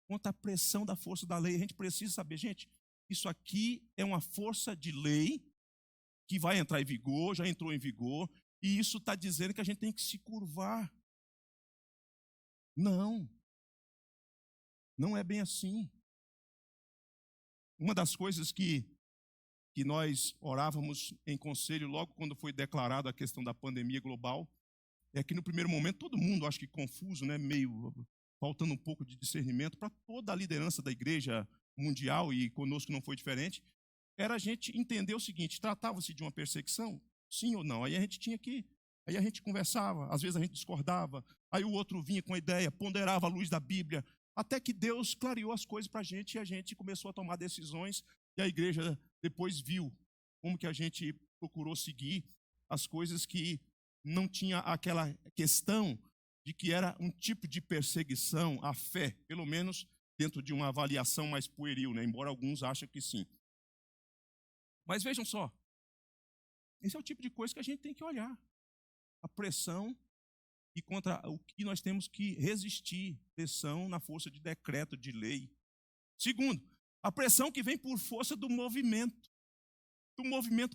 Contra a pressão da força da lei. A gente precisa saber, gente, isso aqui é uma força de lei que vai entrar em vigor, já entrou em vigor, e isso está dizendo que a gente tem que se curvar. Não é bem assim. Uma das coisas que nós orávamos em conselho logo quando foi declarada a questão da pandemia global, é que no primeiro momento todo mundo, acho que confuso, né, meio faltando um pouco de discernimento para toda a liderança da igreja mundial, e conosco não foi diferente, era a gente entender o seguinte: tratava-se de uma perseguição? Sim ou não? Aí a gente conversava, às vezes a gente discordava, aí o outro vinha com a ideia, ponderava à luz da Bíblia, até que Deus clareou as coisas para a gente e a gente começou a tomar decisões, e a igreja depois viu como que a gente procurou seguir as coisas que não tinha aquela questão de que era um tipo de perseguição à fé, pelo menos dentro de uma avaliação mais pueril, né? Embora alguns achem que sim. Mas vejam só, esse é o tipo de coisa que a gente tem que olhar. A pressão e contra o que nós temos que resistir, pressão na força de decreto, de lei. Segundo, a pressão que vem por força do movimento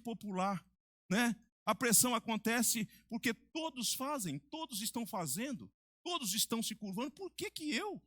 popular, né? A pressão acontece porque todos fazem, todos estão fazendo, todos estão se curvando. Por que eu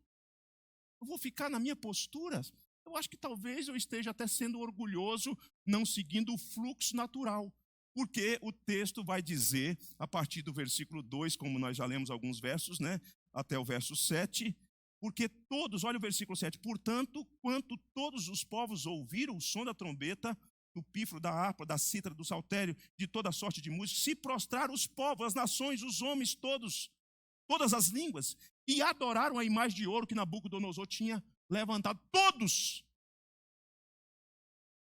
vou ficar na minha postura? Eu acho que talvez eu esteja até sendo orgulhoso, não seguindo o fluxo natural. Porque o texto vai dizer, a partir do versículo 2, como nós já lemos alguns versos, né, até o verso 7, porque todos, olha o versículo 7, portanto, quanto todos os povos ouviram o som da trombeta, do pífaro, da harpa, da cítara, do saltério, de toda sorte de música, se prostraram os povos, as nações, os homens todos, todas as línguas, e adoraram a imagem de ouro que Nabucodonosor tinha levantado. Todos!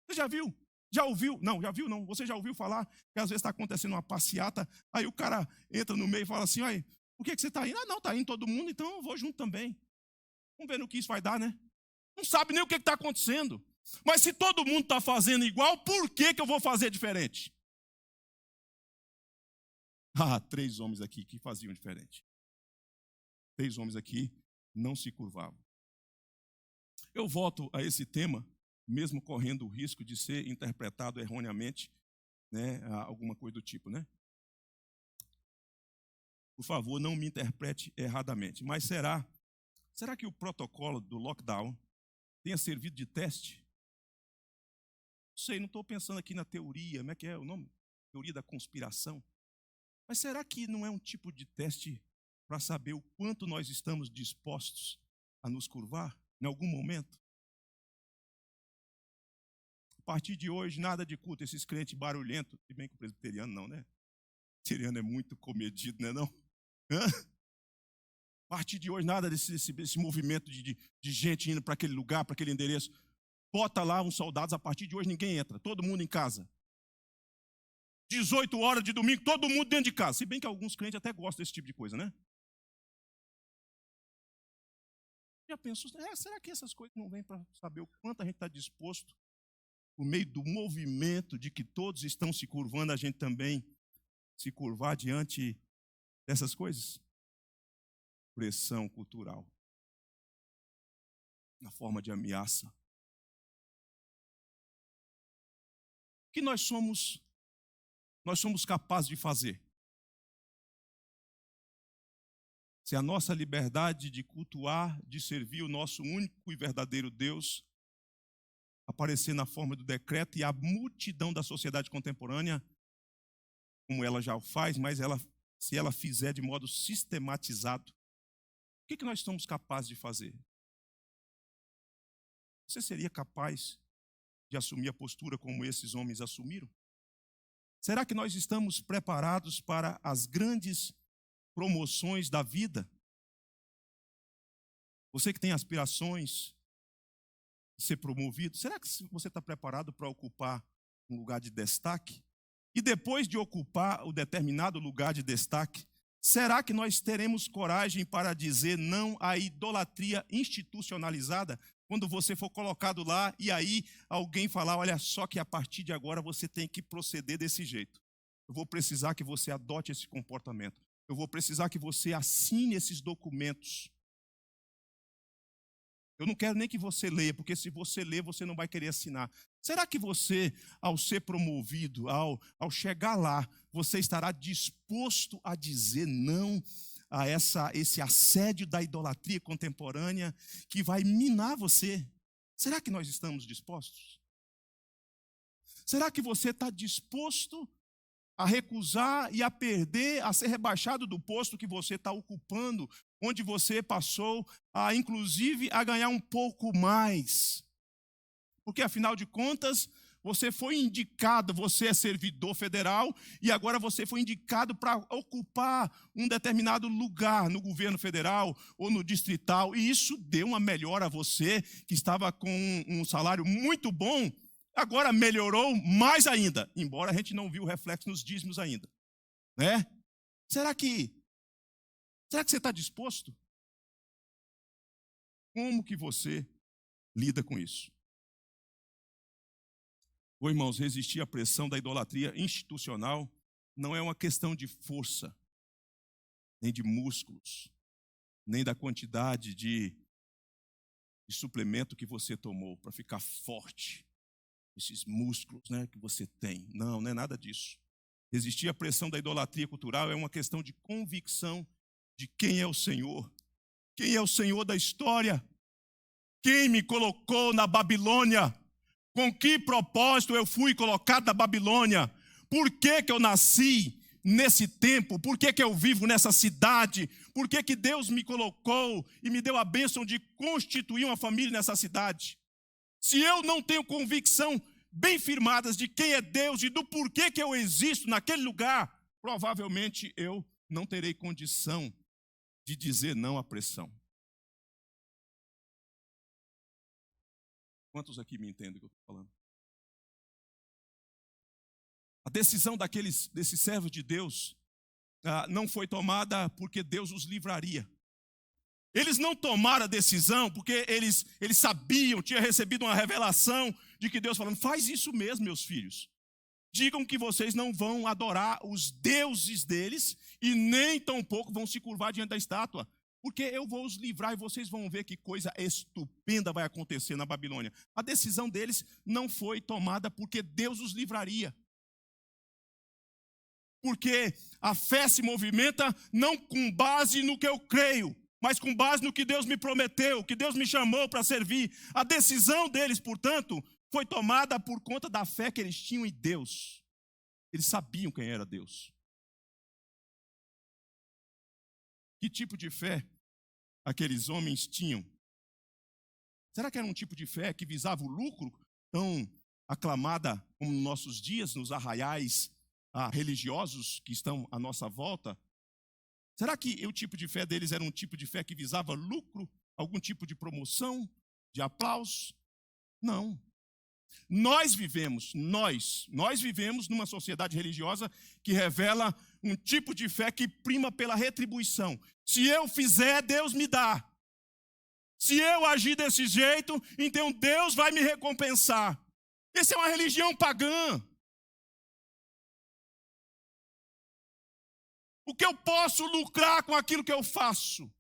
Você já viu? Já ouviu? Não, já viu não. Você já ouviu falar que às vezes está acontecendo uma passeata, aí o cara entra no meio e fala assim: olha, por que você está indo? Ah, não, está indo todo mundo, então eu vou junto também. Vamos ver no que isso vai dar, né? Não sabe nem o que está acontecendo. Mas se todo mundo está fazendo igual, por que eu vou fazer diferente? 3 homens aqui que faziam diferente. 3 homens aqui não se curvavam. Eu volto a esse tema, mesmo correndo o risco de ser interpretado erroneamente, né, alguma coisa do tipo, né? Por favor, não me interprete erradamente. Mas será que o protocolo do lockdown tenha servido de teste? Não sei, não estou pensando aqui na teoria, como é que é o nome? Teoria da conspiração. Mas será que não é um tipo de teste para saber o quanto nós estamos dispostos a nos curvar em algum momento? A partir de hoje, nada de culto, esses crentes barulhentos, se bem que o presbiteriano não, né? O presbiteriano é muito comedido, né não? A partir de hoje, nada desse movimento de gente indo para aquele lugar, para aquele endereço. Bota lá uns soldados, a partir de hoje ninguém entra, todo mundo em casa. 18 horas de domingo, todo mundo dentro de casa. Se bem que alguns crentes até gostam desse tipo de coisa, né? Já pensou, será que essas coisas não vêm para saber o quanto a gente está disposto, por meio do movimento de que todos estão se curvando, a gente também se curvar diante dessas coisas? Pressão cultural, na forma de ameaça. O que nós somos capazes de fazer? Se a nossa liberdade de cultuar, de servir o nosso único e verdadeiro Deus aparecer na forma do decreto, e a multidão da sociedade contemporânea, como ela já o faz, mas se ela fizer de modo sistematizado, o que nós somos capazes de fazer? Você seria capaz de assumir a postura como esses homens assumiram? Será que nós estamos preparados para as grandes promoções da vida? Você que tem aspirações de ser promovido, será que você está preparado para ocupar um lugar de destaque e depois de ocupar o determinado lugar de destaque, será que nós teremos coragem para dizer não à idolatria institucionalizada? Quando você for colocado lá e aí alguém falar, olha só que a partir de agora você tem que proceder desse jeito. Eu vou precisar que você adote esse comportamento. Eu vou precisar que você assine esses documentos. Eu não quero nem que você leia, porque se você ler, você não vai querer assinar. Será que você, ao ser promovido, ao chegar lá, você estará disposto a dizer não a esse assédio da idolatria contemporânea que vai minar você? Será que nós estamos dispostos? Será que você está disposto a recusar e a perder, a ser rebaixado do posto que você está ocupando, onde você passou, inclusive, a ganhar um pouco mais? Porque, afinal de contas, você foi indicado, você é servidor federal, e agora você foi indicado para ocupar um determinado lugar no governo federal ou no distrital, e isso deu uma melhora a você, que estava com um salário muito bom. Agora melhorou mais ainda, embora a gente não viu o reflexo nos dízimos ainda, né? Será que você está disposto? Como que você lida com isso? Ô, irmãos, resistir à pressão da idolatria institucional não é uma questão de força, nem de músculos, nem da quantidade de suplemento que você tomou para ficar forte. Esses músculos, né, que você tem. Não é nada disso. Resistir à pressão da idolatria cultural é uma questão de convicção de quem é o Senhor. Quem é o Senhor da história? Quem me colocou na Babilônia? Com que propósito eu fui colocado na Babilônia? Por que eu nasci nesse tempo? Por que eu vivo nessa cidade? Por que Deus me colocou e me deu a bênção de constituir uma família nessa cidade? Se eu não tenho convicção bem firmadas de quem é Deus e do porquê que eu existo naquele lugar, provavelmente eu não terei condição de dizer não à pressão. Quantos aqui me entendem o que eu estou falando? A decisão desses servos de Deus não foi tomada porque Deus os livraria. Eles não tomaram a decisão porque eles sabiam, tinham recebido uma revelação de que Deus falando, faz isso mesmo, meus filhos. Digam que vocês não vão adorar os deuses deles e nem tampouco vão se curvar diante da estátua. Porque eu vou os livrar e vocês vão ver que coisa estupenda vai acontecer na Babilônia. A decisão deles não foi tomada porque Deus os livraria. Porque a fé se movimenta não com base no que eu creio, mas com base no que Deus me prometeu, que Deus me chamou para servir. A decisão deles, portanto, foi tomada por conta da fé que eles tinham em Deus. Eles sabiam quem era Deus. Que tipo de fé aqueles homens tinham? Será que era um tipo de fé que visava o lucro, tão aclamada como nos nossos dias, nos arraiais religiosos que estão à nossa volta? Será que o tipo de fé deles era um tipo de fé que visava lucro, algum tipo de promoção, de aplauso? Não. Nós vivemos numa sociedade religiosa que revela um tipo de fé que prima pela retribuição. Se eu fizer, Deus me dá. Se eu agir desse jeito, então Deus vai me recompensar. Essa é uma religião pagã. O que eu posso lucrar com aquilo que eu faço?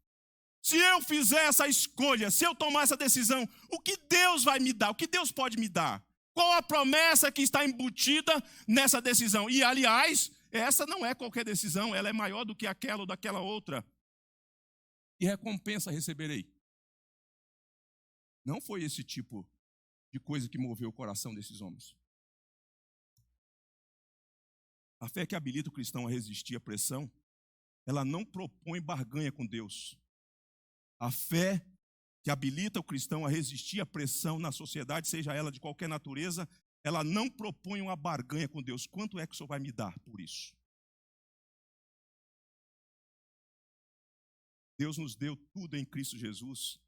Se eu fizer essa escolha, se eu tomar essa decisão, o que Deus vai me dar? O que Deus pode me dar? Qual a promessa que está embutida nessa decisão? E, aliás, essa não é qualquer decisão, ela é maior do que aquela ou daquela outra. E recompensa receberei. Não foi esse tipo de coisa que moveu o coração desses homens. A fé que habilita o cristão a resistir à pressão, ela não propõe barganha com Deus. A fé que habilita o cristão a resistir à pressão na sociedade, seja ela de qualquer natureza, ela não propõe uma barganha com Deus. Quanto é que o Senhor vai me dar por isso? Deus nos deu tudo em Cristo Jesus,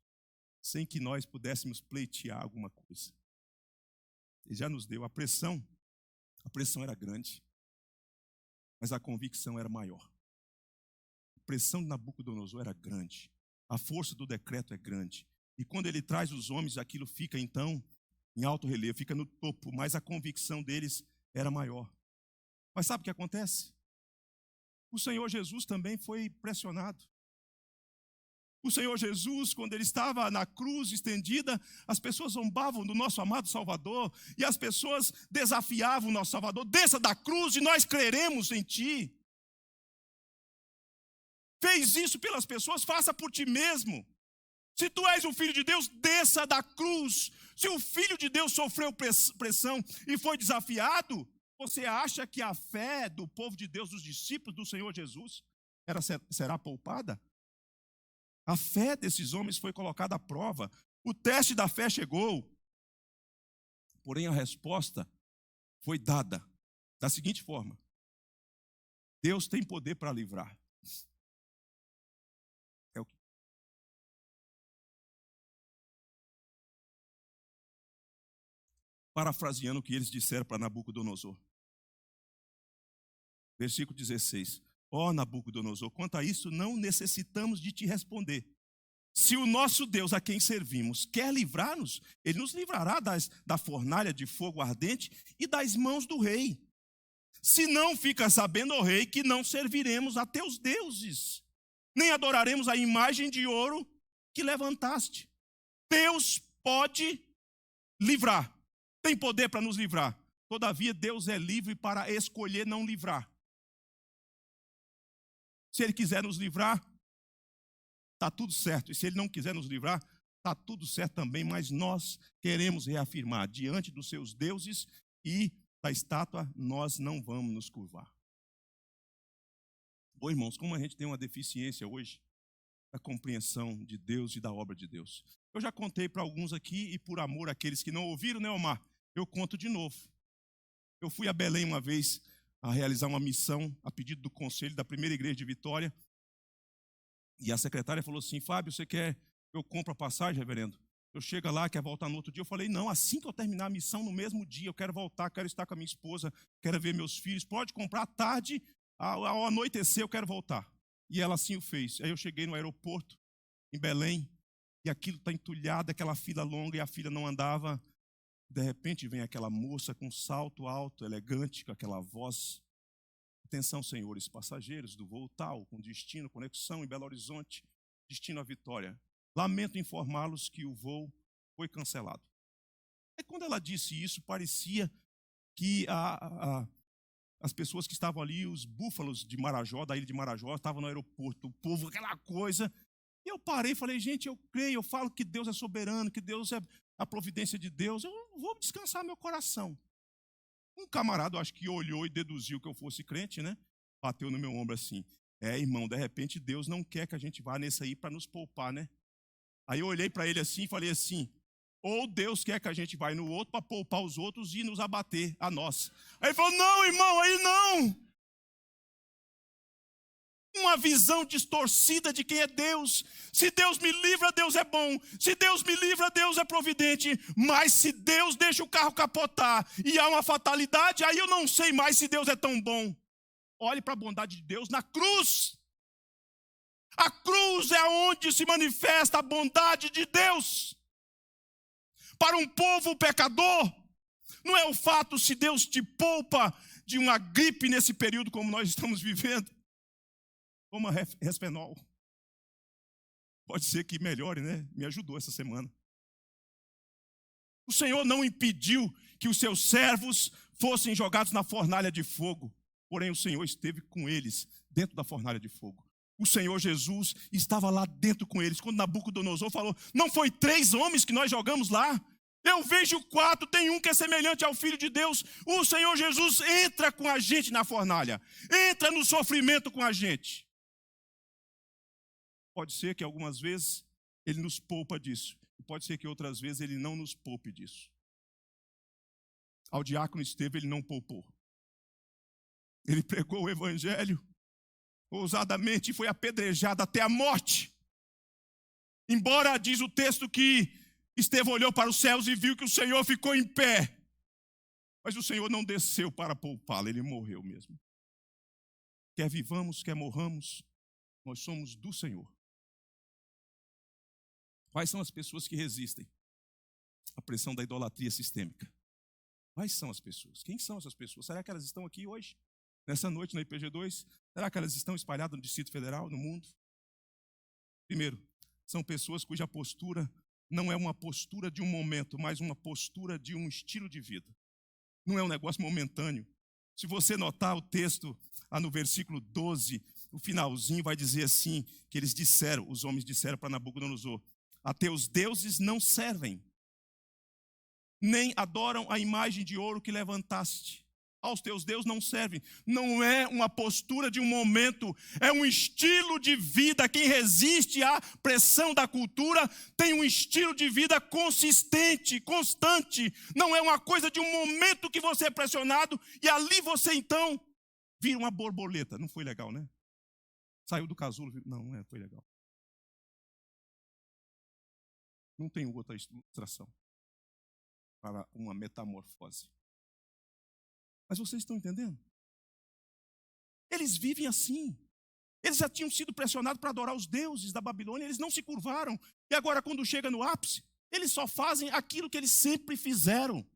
sem que nós pudéssemos pleitear alguma coisa. Ele já nos deu a pressão era grande. mas a convicção era maior. A pressão de Nabucodonosor era grande. A força do decreto é grande. E quando ele traz os homens, aquilo fica então em alto relevo, fica no topo, mas a convicção deles era maior. Mas sabe o que acontece? O Senhor Jesus também foi pressionado. O Senhor Jesus, quando ele estava na cruz estendida, as pessoas zombavam do nosso amado Salvador, e as pessoas desafiavam o nosso Salvador: desça da cruz e nós creremos em ti. Fez isso pelas pessoas, faça por ti mesmo. Se tu és o Filho de Deus, desça da cruz. Se o Filho de Deus sofreu pressão e foi desafiado, você acha que a fé do povo de Deus, dos discípulos do Senhor Jesus, será poupada? A fé desses homens foi colocada à prova. O teste da fé chegou. Porém, a resposta foi dada da seguinte forma: Deus tem poder para livrar. Parafraseando o que eles disseram para Nabucodonosor. Versículo 16. Ó Nabucodonosor, quanto a isso não necessitamos de te responder. Se o nosso Deus a quem servimos quer livrar-nos, ele nos livrará da fornalha de fogo ardente e das mãos do rei. Se não, fica sabendo, ó rei, que não serviremos a teus deuses, nem adoraremos a imagem de ouro que levantaste. Deus pode livrar. Tem poder para nos livrar. Todavia, Deus é livre para escolher não livrar. Se Ele quiser nos livrar, está tudo certo. E se Ele não quiser nos livrar, está tudo certo também. Mas nós queremos reafirmar: diante dos seus deuses e da estátua, nós não vamos nos curvar. Bom, irmãos, como a gente tem uma deficiência hoje da compreensão de Deus e da obra de Deus. Eu já contei para alguns aqui, e por amor àqueles que não ouviram, né, Omar? Eu conto de novo. Eu fui a Belém uma vez a realizar uma missão a pedido do conselho da primeira igreja de Vitória. E a secretária falou assim: Fábio, você quer que eu compre a passagem, reverendo? Eu chego lá, quer voltar no outro dia? Eu falei: não, assim que eu terminar a missão, no mesmo dia, eu quero voltar, quero estar com a minha esposa, quero ver meus filhos. Pode comprar à tarde, ao anoitecer eu quero voltar. E ela assim o fez. Aí eu cheguei no aeroporto, em Belém, e aquilo está entulhado, aquela fila longa, e a fila não andava. De repente vem aquela moça com um salto alto, elegante, com aquela voz: atenção, senhores passageiros do voo tal, com destino, conexão em Belo Horizonte, destino à Vitória. Lamento informá-los que o voo foi cancelado. E quando ela disse isso, parecia que as pessoas que estavam ali, os búfalos de Marajó, da ilha de Marajó, estavam no aeroporto, o povo, aquela coisa. E eu parei e falei: gente, eu creio, eu falo que Deus é soberano, que Deus é a providência de Deus, eu vou descansar meu coração. Um camarada, acho que olhou e deduziu que eu fosse crente, né? Bateu no meu ombro assim: irmão, de repente Deus não quer que a gente vá nesse aí para nos poupar, né? Aí eu olhei para ele assim e falei assim: ou Deus quer que a gente vá no outro para poupar os outros e nos abater a nós. Aí ele falou: não, irmão, aí não. Uma visão distorcida de quem é Deus. Se Deus me livra, Deus é bom. Se Deus me livra, Deus é providente. Mas se Deus deixa o carro capotar e há uma fatalidade, aí eu não sei mais se Deus é tão bom. Olhe para a bondade de Deus na cruz. A cruz é onde se manifesta a bondade de Deus. Para um povo pecador, não é o fato se Deus te poupa de uma gripe nesse período como nós estamos vivendo. Toma Resfenol. Pode ser que melhore, né? Me ajudou essa semana. O Senhor não impediu que os seus servos fossem jogados na fornalha de fogo. Porém, o Senhor esteve com eles dentro da fornalha de fogo. O Senhor Jesus estava lá dentro com eles. Quando Nabucodonosor falou: não foi 3 homens que nós jogamos lá? Eu vejo 4, tem um que é semelhante ao Filho de Deus. O Senhor Jesus entra com a gente na fornalha. Entra no sofrimento com a gente. Pode ser que algumas vezes Ele nos poupa disso. E pode ser que outras vezes Ele não nos poupe disso. Ao diácono Estevão Ele não poupou. Ele pregou o evangelho ousadamente e foi apedrejado até a morte. Embora diz o texto que Estevão olhou para os céus e viu que o Senhor ficou em pé. Mas o Senhor não desceu para poupá-lo, ele morreu mesmo. quer vivamos, quer morramos, nós somos do Senhor. Quais são as pessoas que resistem à pressão da idolatria sistêmica? Quais são as pessoas? Quem são essas pessoas? Será que elas estão aqui hoje, nessa noite na IPG2? Será que elas estão espalhadas no Distrito Federal, no mundo? Primeiro, são pessoas cuja postura não é uma postura de um momento, mas uma postura de um estilo de vida. Não é um negócio momentâneo. Se você notar o texto, no versículo 12, o finalzinho vai dizer assim, que eles disseram, os homens disseram para Nabucodonosor: a teus deuses não servem, nem adoram a imagem de ouro que levantaste. Aos teus deuses não servem. Não é uma postura de um momento, é um estilo de vida. Quem resiste à pressão da cultura tem um estilo de vida consistente, constante. Não é uma coisa de um momento que você é pressionado e ali você então vira uma borboleta. Não foi legal, né? Saiu do casulo, não foi legal. Não tem outra ilustração para uma metamorfose. Mas vocês estão entendendo? Eles vivem assim. Eles já tinham sido pressionados para adorar os deuses da Babilônia, eles não se curvaram. E agora, quando chega no ápice, eles só fazem aquilo que eles sempre fizeram.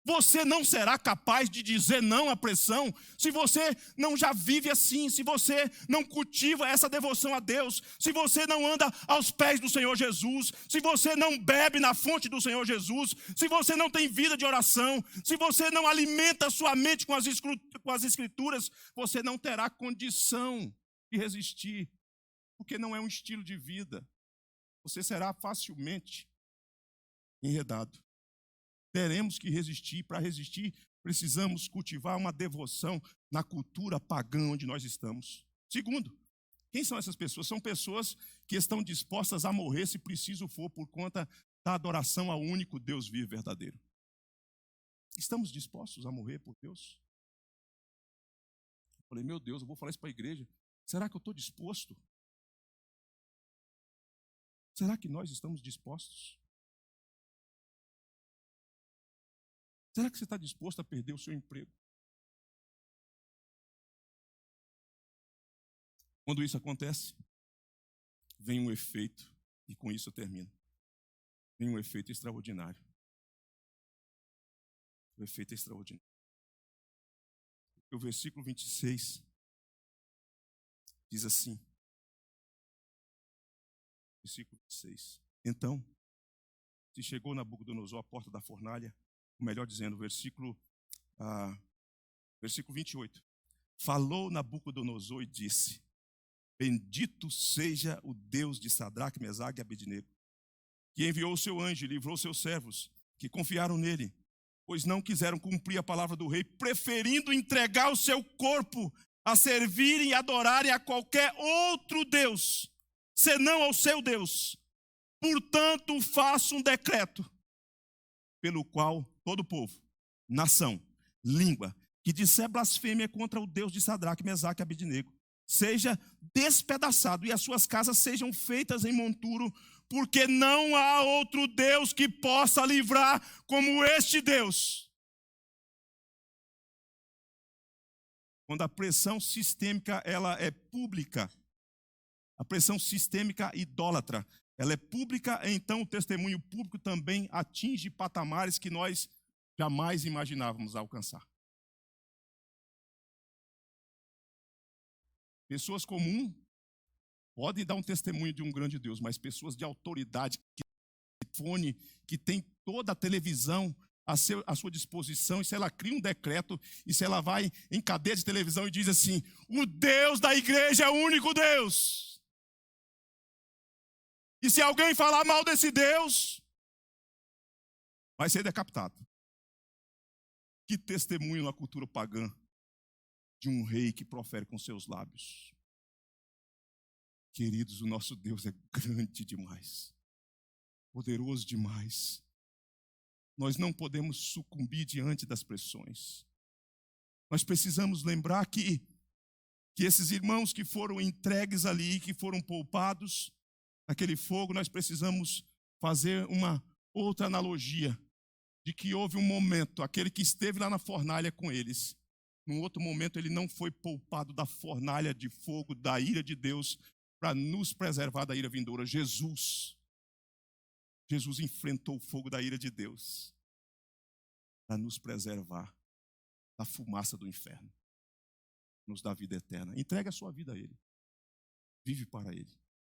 Você não será capaz de dizer não à pressão se você não já vive assim, se você não cultiva essa devoção a Deus, se você não anda aos pés do Senhor Jesus, se você não bebe na fonte do Senhor Jesus, se você não tem vida de oração, se você não alimenta a sua mente com as Escrituras, você não terá condição de resistir, porque não é um estilo de vida. Você será facilmente enredado. Teremos que resistir. Para resistir, precisamos cultivar uma devoção na cultura pagã onde nós estamos. Segundo, quem são essas pessoas? São pessoas que estão dispostas a morrer, se preciso for, por conta da adoração ao único Deus vivo e verdadeiro. Estamos dispostos a morrer por Deus? Eu falei, meu Deus, eu vou falar isso para a igreja. Será que eu estou disposto? Será que nós estamos dispostos? Será que você está disposto a perder o seu emprego? Quando isso acontece, vem um efeito, e com isso eu termino. Vem um efeito extraordinário. O efeito é extraordinário. O versículo 26 diz assim, versículo 26. Então, se chegou Nabucodonosor à porta da fornalha, ou melhor dizendo, versículo 28. Falou Nabucodonosor e disse: bendito seja o Deus de Sadraque, Mesaque e Abednego, que enviou o seu anjo e livrou seus servos, que confiaram nele, pois não quiseram cumprir a palavra do rei, preferindo entregar o seu corpo a servirem e adorarem a qualquer outro Deus, senão ao seu Deus. Portanto, faço um decreto, pelo qual todo povo, nação, língua, que disser blasfêmia contra o Deus de Sadraque, Mesaque e Abednego, seja despedaçado e as suas casas sejam feitas em monturo, porque não há outro Deus que possa livrar como este Deus. Quando a pressão sistêmica ela é pública, a pressão sistêmica idólatra, ela é pública, então o testemunho público também atinge patamares que nós jamais imaginávamos alcançar. Pessoas comuns podem dar um testemunho de um grande Deus, mas pessoas de autoridade, que tem toda a televisão à sua disposição, e se ela cria um decreto, e se ela vai em cadeia de televisão e diz assim: o Deus da igreja é o único Deus. E se alguém falar mal desse Deus, vai ser decapitado. Que testemunho na cultura pagã de um rei que profere com seus lábios. Queridos, o nosso Deus é grande demais, poderoso demais. Nós não podemos sucumbir diante das pressões. Nós precisamos lembrar que esses irmãos que foram entregues ali, que foram poupados naquele fogo, nós precisamos fazer uma outra analogia, de que houve um momento, aquele que esteve lá na fornalha com eles, Num outro momento, ele não foi poupado da fornalha de fogo, da ira de Deus, para nos preservar da ira vindoura. Jesus enfrentou o fogo da ira de Deus para nos preservar da fumaça do inferno, nos dá vida eterna. Entregue a sua vida a Ele. Vive para Ele.